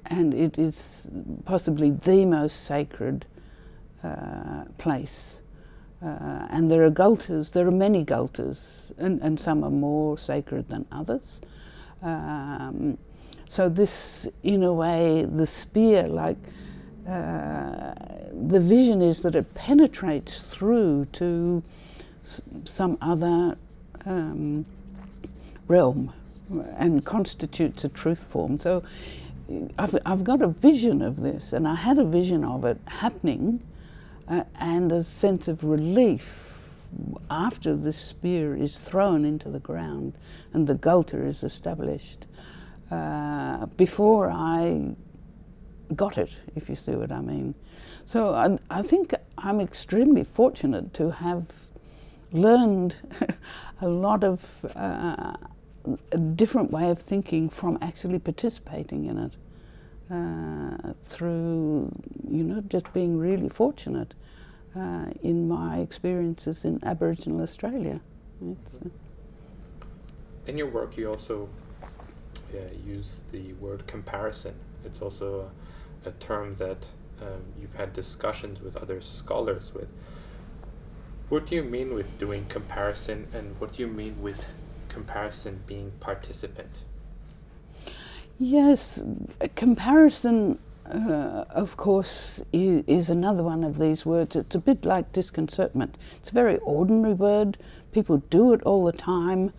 and it is possibly the most sacred place. And there are galtas, there are many galtas, and some are more sacred than others. So this, in a way, the spear, like, the vision is that it penetrates through to some other realm and constitutes a truth form. So I've got a vision of this, and I had a vision of it happening, and a sense of relief after this spear is thrown into the ground and the galta is established, before I got it, if you see what I mean. So I think I'm extremely fortunate to have learned a lot of a different way of thinking from actually participating in it, through, you know, just being really fortunate in my experiences in Aboriginal Australia. in your work you also use the word comparison. It's also a term that you've had discussions with other scholars with. What do you mean with doing comparison, and what do you mean with comparison being participant? Yes, comparison, of course, is another one of these words. It's a bit like disconcertment. It's a very ordinary word. People do it all the time,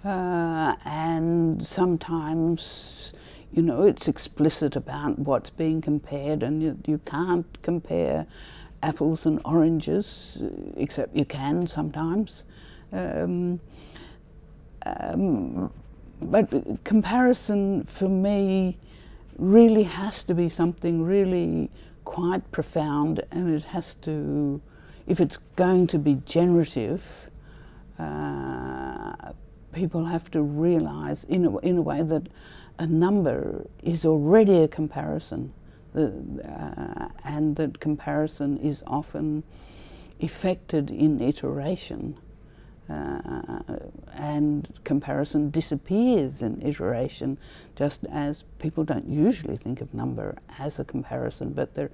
and sometimes, you know, it's explicit about what's being compared, and you can't compare apples and oranges, except you can sometimes. But comparison for me really has to be something really quite profound, and it has to, if it's going to be generative, people have to realise in a way that a number is already a comparison, and that comparison is often effected in iteration, and comparison disappears in iteration, just as people don't usually think of number as a comparison, but there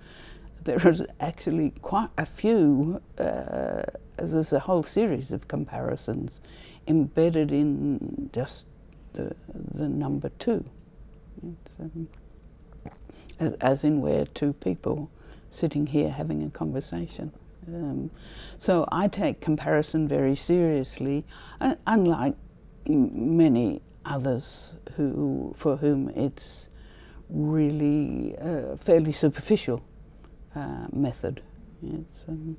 is actually quite a few, there's a whole series of comparisons embedded in just the number two. As in we're two people sitting here having a conversation. So I take comparison very seriously, unlike many others for whom it's really a fairly superficial method. It's, mm-hmm.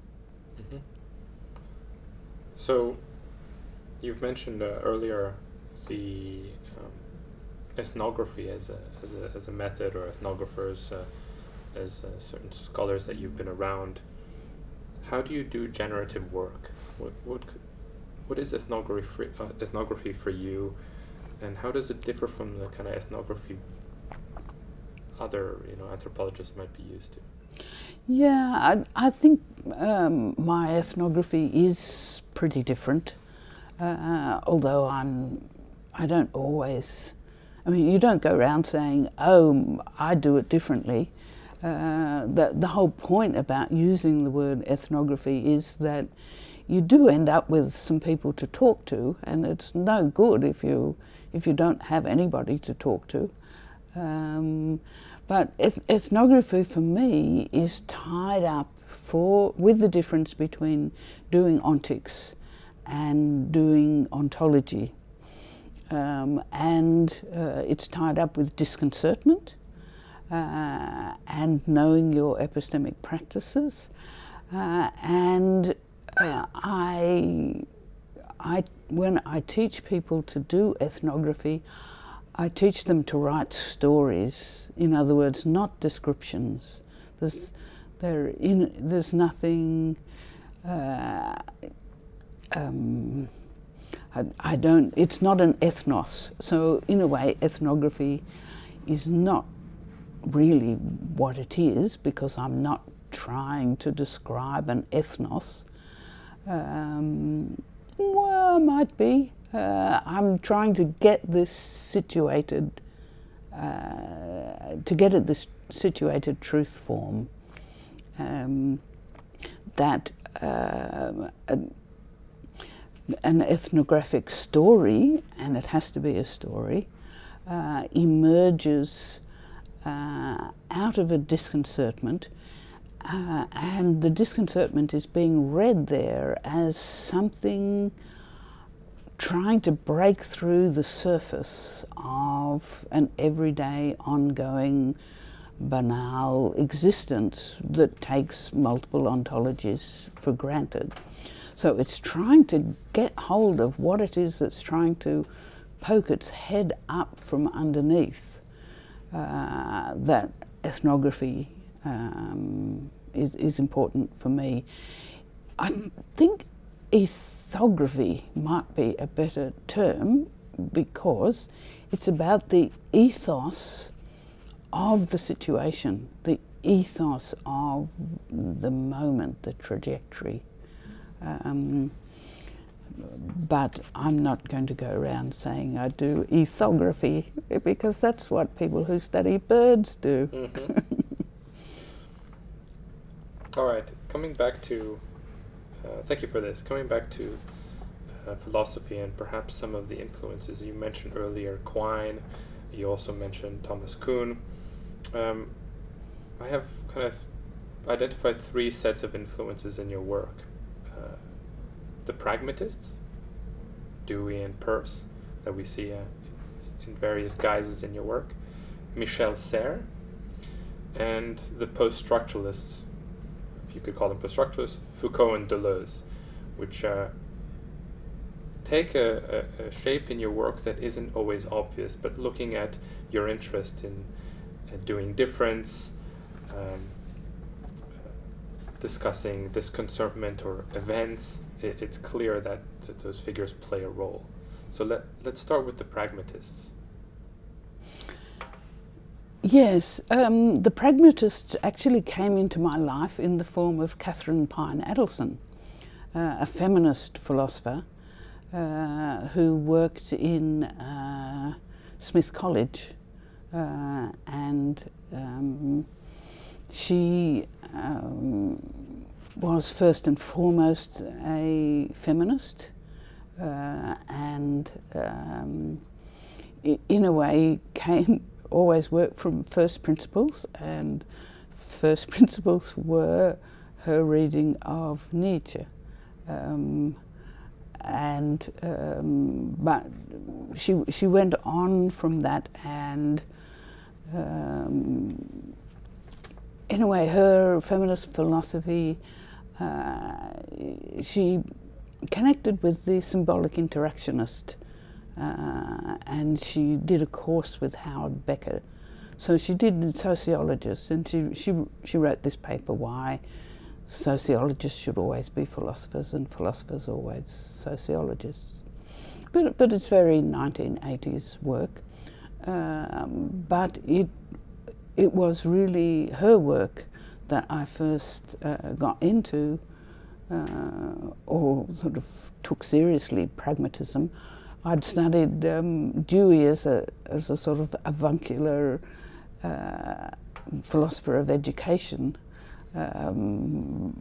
So you've mentioned earlier the ethnography as a method, or ethnographers as certain scholars that you've been around. How do you do generative work? What is ethnography for you, and how does it differ from the kind of ethnography other anthropologists might be used to? Yeah, I think my ethnography is pretty different, although I don't always. I mean, you don't go around saying, "Oh, I do it differently." The whole point about using the word ethnography is that you do end up with some people to talk to, and it's no good if you don't have anybody to talk to. But ethnography for me is tied up with the difference between doing ontics and doing ontology, and it's tied up with disconcertment. And knowing your epistemic practices, and when I teach people to do ethnography, I teach them to write stories. In other words, not descriptions. There's nothing. It's not an ethnos. So in a way, ethnography is not really what it is, because I'm not trying to describe an ethnos. Well, might be. I'm trying to get this situated, this situated truth form that an ethnographic story, and it has to be a story, emerges out of a disconcertment, and the disconcertment is being read there as something trying to break through the surface of an everyday, ongoing, banal existence that takes multiple ontologies for granted. So it's trying to get hold of what it is that's trying to poke its head up from underneath. That ethnography is important for me. I think ethography might be a better term, because it's about the ethos of the situation, the ethos of the moment, the trajectory. but I'm not going to go around saying I do ethography, because that's what people who study birds do. All right, coming back to, thank you for this, coming back to philosophy and perhaps some of the influences you mentioned earlier, Quine, you also mentioned Thomas Kuhn. I have kind of identified three sets of influences in your work. The pragmatists, Dewey and Peirce, that we see in various guises in your work, Michel Serres, and the post-structuralists, if you could call them post-structuralists, Foucault and Deleuze, which take a shape in your work that isn't always obvious, but looking at your interest in doing difference, discussing disconcernment or events, it's clear that those figures play a role. So let's start with the pragmatists. Yes, the pragmatists actually came into my life in the form of Catherine Pine Adelson, a feminist philosopher who worked in Smith College, and she was first and foremost a feminist, and in a way always worked from first principles, and first principles were her reading of Nietzsche. But she went on from that, and in a way her feminist philosophy, she connected with the symbolic interactionist, and she did a course with Howard Becker. So she did sociologists, and she wrote this paper, Why Sociologists Should Always Be Philosophers and Philosophers Always Sociologists. But it's very 1980s work. But it was really her work that I first got into, or sort of took seriously pragmatism. I'd studied Dewey as a sort of avuncular philosopher of education, and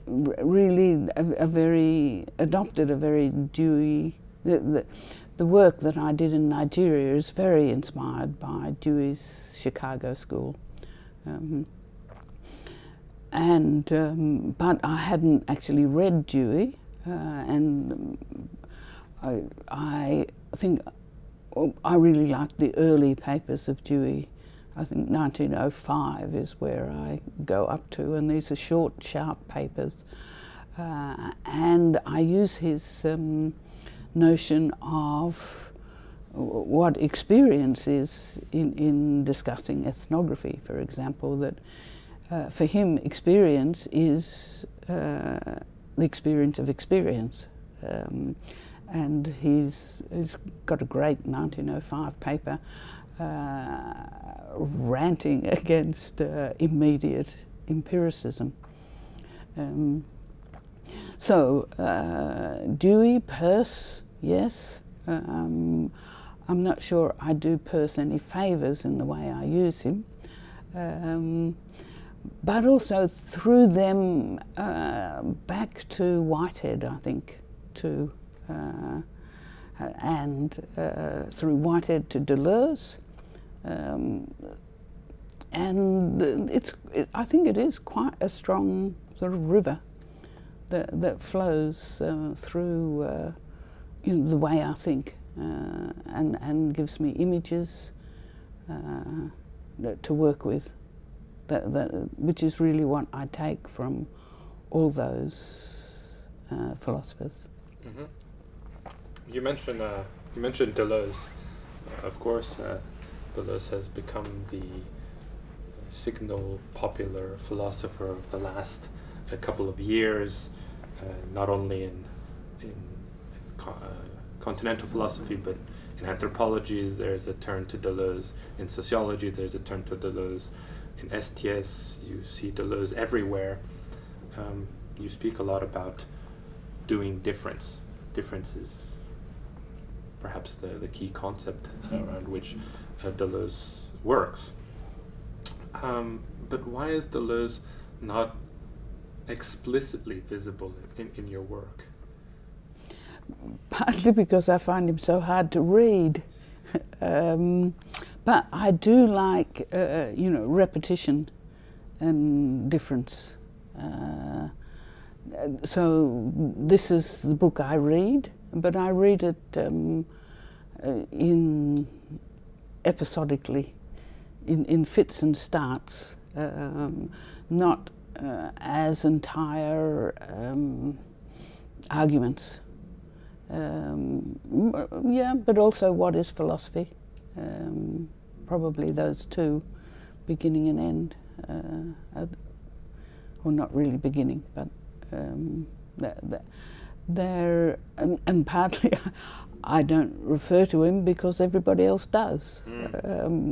really adopted a very Dewey. The work that I did in Nigeria is very inspired by Dewey's Chicago School. But I hadn't actually read Dewey, and I think I really liked the early papers of Dewey. I think 1905 is where I go up to, and these are short, sharp papers. And I use his notion of what experience is in discussing ethnography, for example, that for him experience is the experience of experience. And he's got a great 1905 paper ranting against immediate empiricism. So Dewey, Peirce, yes. I'm not sure I do Peirce any favours in the way I use him. But also through them back to Whitehead, I think, too. And through Whitehead to Deleuze. And I think it is quite a strong sort of river that flows through the way I think, and gives me images to work with, which is really what I take from all those philosophers. Mm-hmm. You mentioned Deleuze. Of course, Deleuze has become the signal popular philosopher of the last couple of years, not only in continental philosophy, but in anthropology there's a turn to Deleuze. In sociology there's a turn to Deleuze. In STS you see Deleuze everywhere. you speak a lot about doing difference. Difference is perhaps the key concept around which Deleuze works. But why is Deleuze not explicitly visible in your work? Partly because I find him so hard to read. But I do like, repetition and difference. So this is the book I read, but I read it episodically, in fits and starts, not as entire arguments. But also what is philosophy? Probably those two, beginning and end, or not really beginning, but they're and partly I don't refer to him because everybody else does.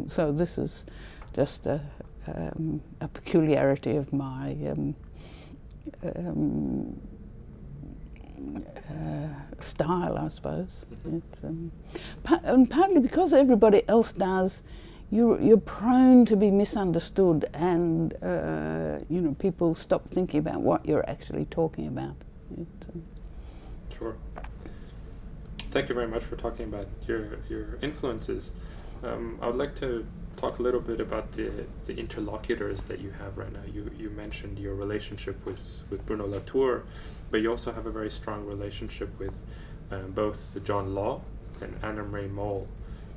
So this is just a peculiarity of my style, I suppose. It's, and partly because everybody else does, you're prone to be misunderstood, and people stop thinking about what you're actually talking about. Sure. Thank you very much for talking about your influences. I would like to talk a little bit about the interlocutors that you have right now. You mentioned your relationship with Bruno Latour, but you also have a very strong relationship with both John Law and Anna Marie Moll.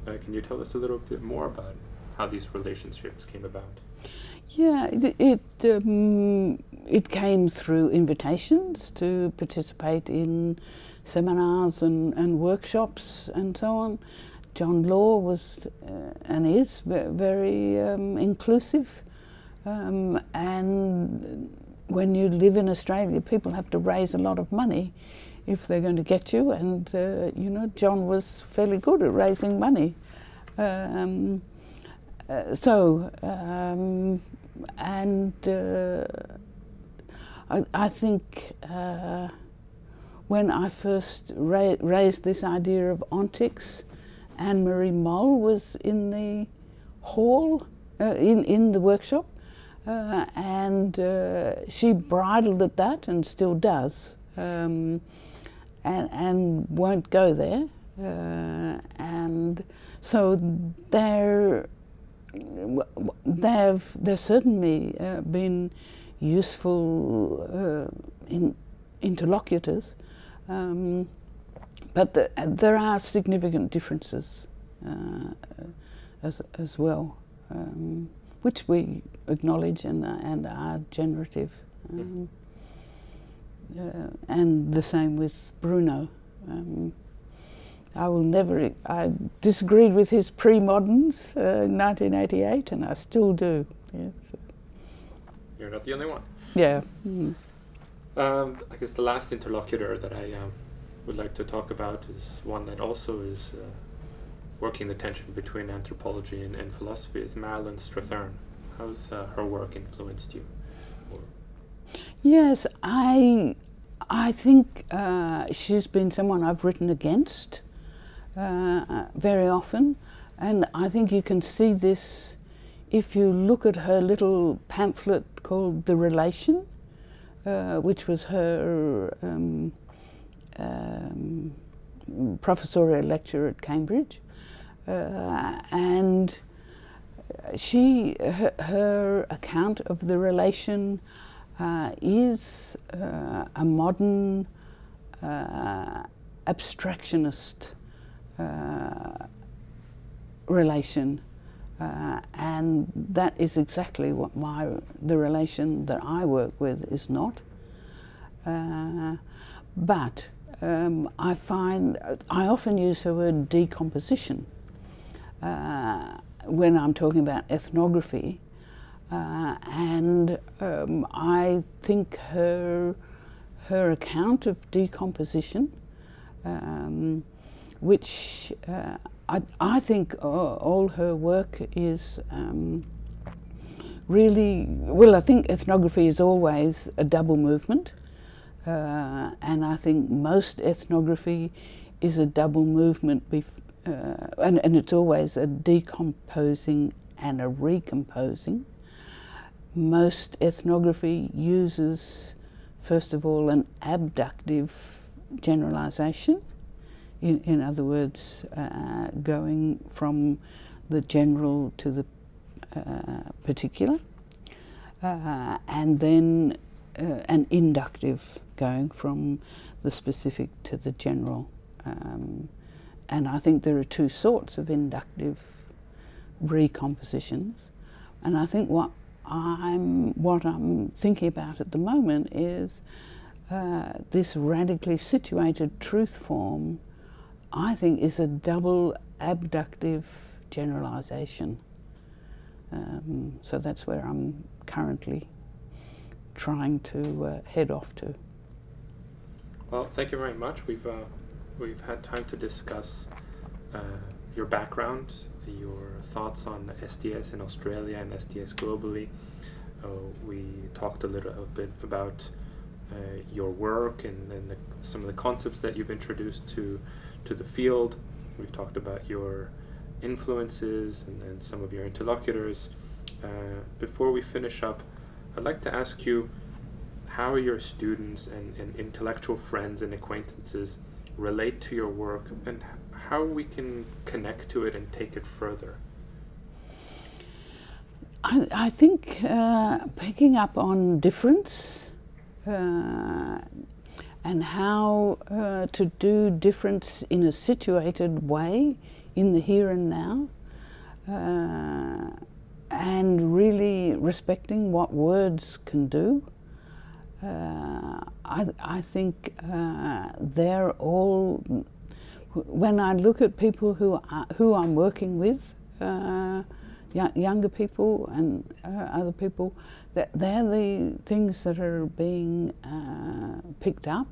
Can you tell us a little bit more about how these relationships came about? Yeah, it came through invitations to participate in seminars and workshops and so on. John Law was and is very inclusive, and when you live in Australia, people have to raise a lot of money if they're going to get you, and John was fairly good at raising money. I think when I first raised this idea of ontics, Anne Marie Moll was in the hall, in the workshop, and she bridled at that and still does, and won't go there. And so they're certainly been useful interlocutors, but there are significant differences as well, which we acknowledge and are generative. And the same with Bruno. I disagreed with his pre-moderns in 1988, and I still do. Yes. You're not the only one. Yeah. I guess the last interlocutor that I would like to talk about is one that also is working the tension between anthropology and philosophy, is Marilyn Strathern. How's her work influenced you? Yes, I think she's been someone I've written against very often, and I think you can see this if you look at her little pamphlet called The Relation, which was her professorial lecture at Cambridge, and her account of the relation is a modern abstractionist relation, and that is exactly what the relation that I work with is not. But I find I often use the word decomposition when I'm talking about ethnography, and I think her account of decomposition, which I think all her work is really, well, I think ethnography is always a double movement. And I think most ethnography is a double movement, and it's always a decomposing and a recomposing. Most ethnography uses, first of all, an abductive generalisation. In other words, going from the general to the particular, and then an inductive, going from the specific to the general. And I think there are two sorts of inductive recompositions, and I think what I'm thinking about at the moment is this radically situated truth form. I think is a double abductive generalisation. So that's where I'm currently trying to head off to. Well, thank you very much. We've had time to discuss your background, your thoughts on STS in Australia and STS globally. We talked a little bit about your work and some of the concepts that you've introduced to the field. We've talked about your influences and some of your interlocutors. Before we finish up, I'd like to ask you how your students and intellectual friends and acquaintances relate to your work, and how we can connect to it and take it further. I think picking up on difference and how to do difference in a situated way in the here and now, and really respecting what words can do. I think they're all, when I look at people who I'm working with, younger people and other people, they're the things that are being picked up,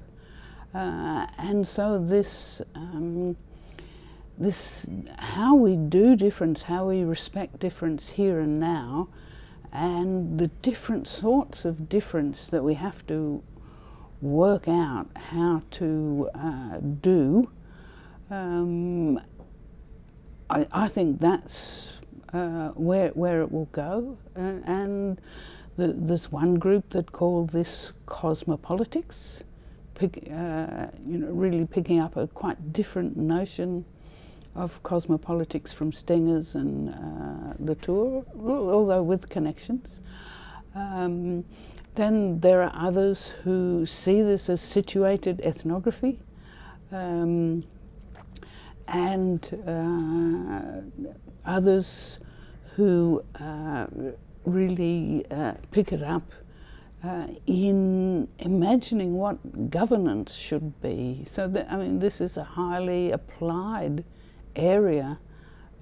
and so this how we do difference, how we respect difference here and now, and the different sorts of difference that we have to work out how to do. I think that's where it will go, and there's one group that call this cosmopolitics, really picking up a quite different notion of cosmopolitics from Stengers and Latour, although with connections. Then there are others who see this as situated ethnography, and others who really pick it up in imagining what governance should be. So this is a highly applied area,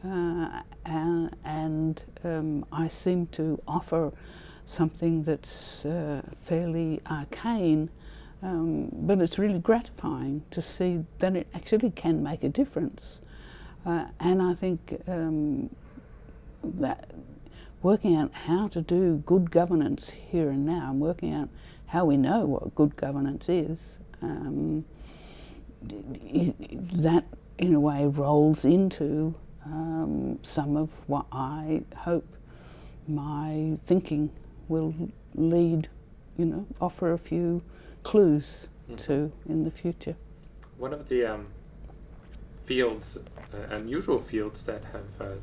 and I seem to offer something that's fairly arcane, but it's really gratifying to see that it actually can make a difference. And I think that working out how to do good governance here and now, and working out how we know what good governance is, that in a way rolls into some of what I hope my thinking will lead, offer a few clues to in the future. One of the fields, unusual fields that have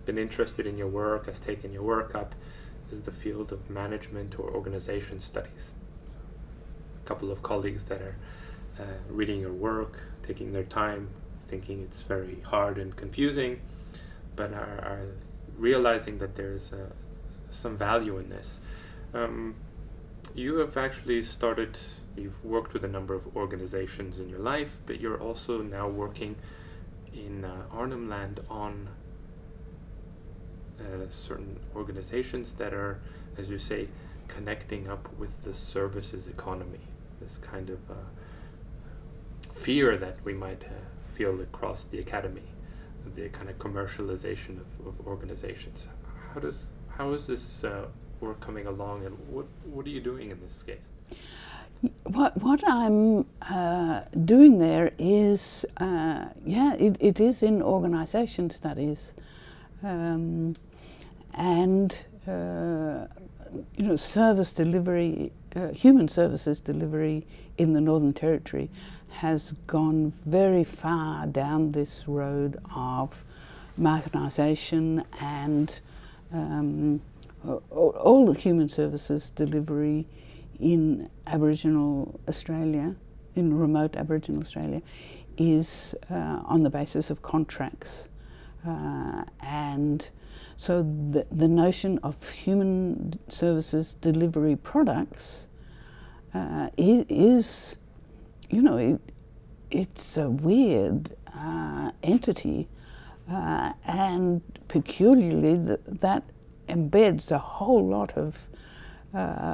been interested in your work, has taken your work up, is the field of management or organization studies. A couple of colleagues that are reading your work, taking their time, thinking it's very hard and confusing, but are realizing that there's some value in this. You have actually you've worked with a number of organizations in your life, but you're also now working in Arnhem Land on certain organizations that are, as you say, connecting up with the services economy, this kind of fear that we might feel across the academy, the kind of commercialization of organizations. How is this work coming along, and what are you doing in this case? What I'm doing there is, it is in organisation studies, and service delivery, human services delivery in the Northern Territory has gone very far down this road of marketisation and all the human services delivery in Aboriginal Australia, in remote Aboriginal Australia, is on the basis of contracts. And so the notion of human services delivery products is, it's a weird entity, and peculiarly that embeds a whole lot of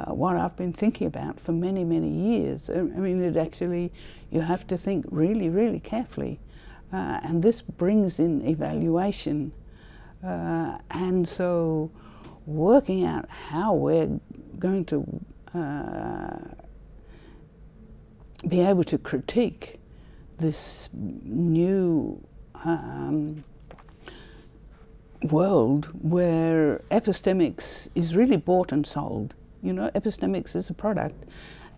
what I've been thinking about for many, many years. I mean, it actually, you have to think really, really carefully. And this brings in evaluation. And so working out how we're going to be able to critique this new world where epistemics is really bought and sold. Epistemics is a product,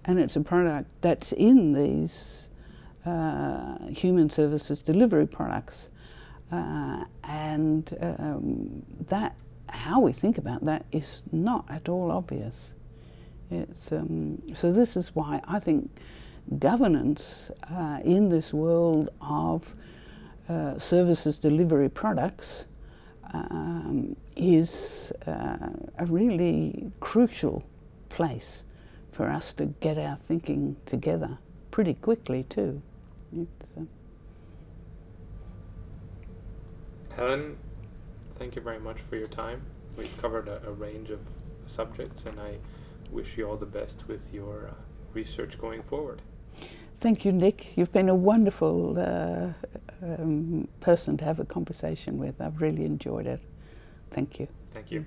and it's a product that's in these human services delivery products, and that how we think about that is not at all obvious. It's so this is why I think governance in this world of services delivery products is a really crucial place for us to get our thinking together pretty quickly too. Helen, thank you very much for your time. We've covered a range of subjects, and I wish you all the best with your research going forward. Thank you, Nick. You've been a wonderful person to have a conversation with. I've really enjoyed it. Thank you. Thank you.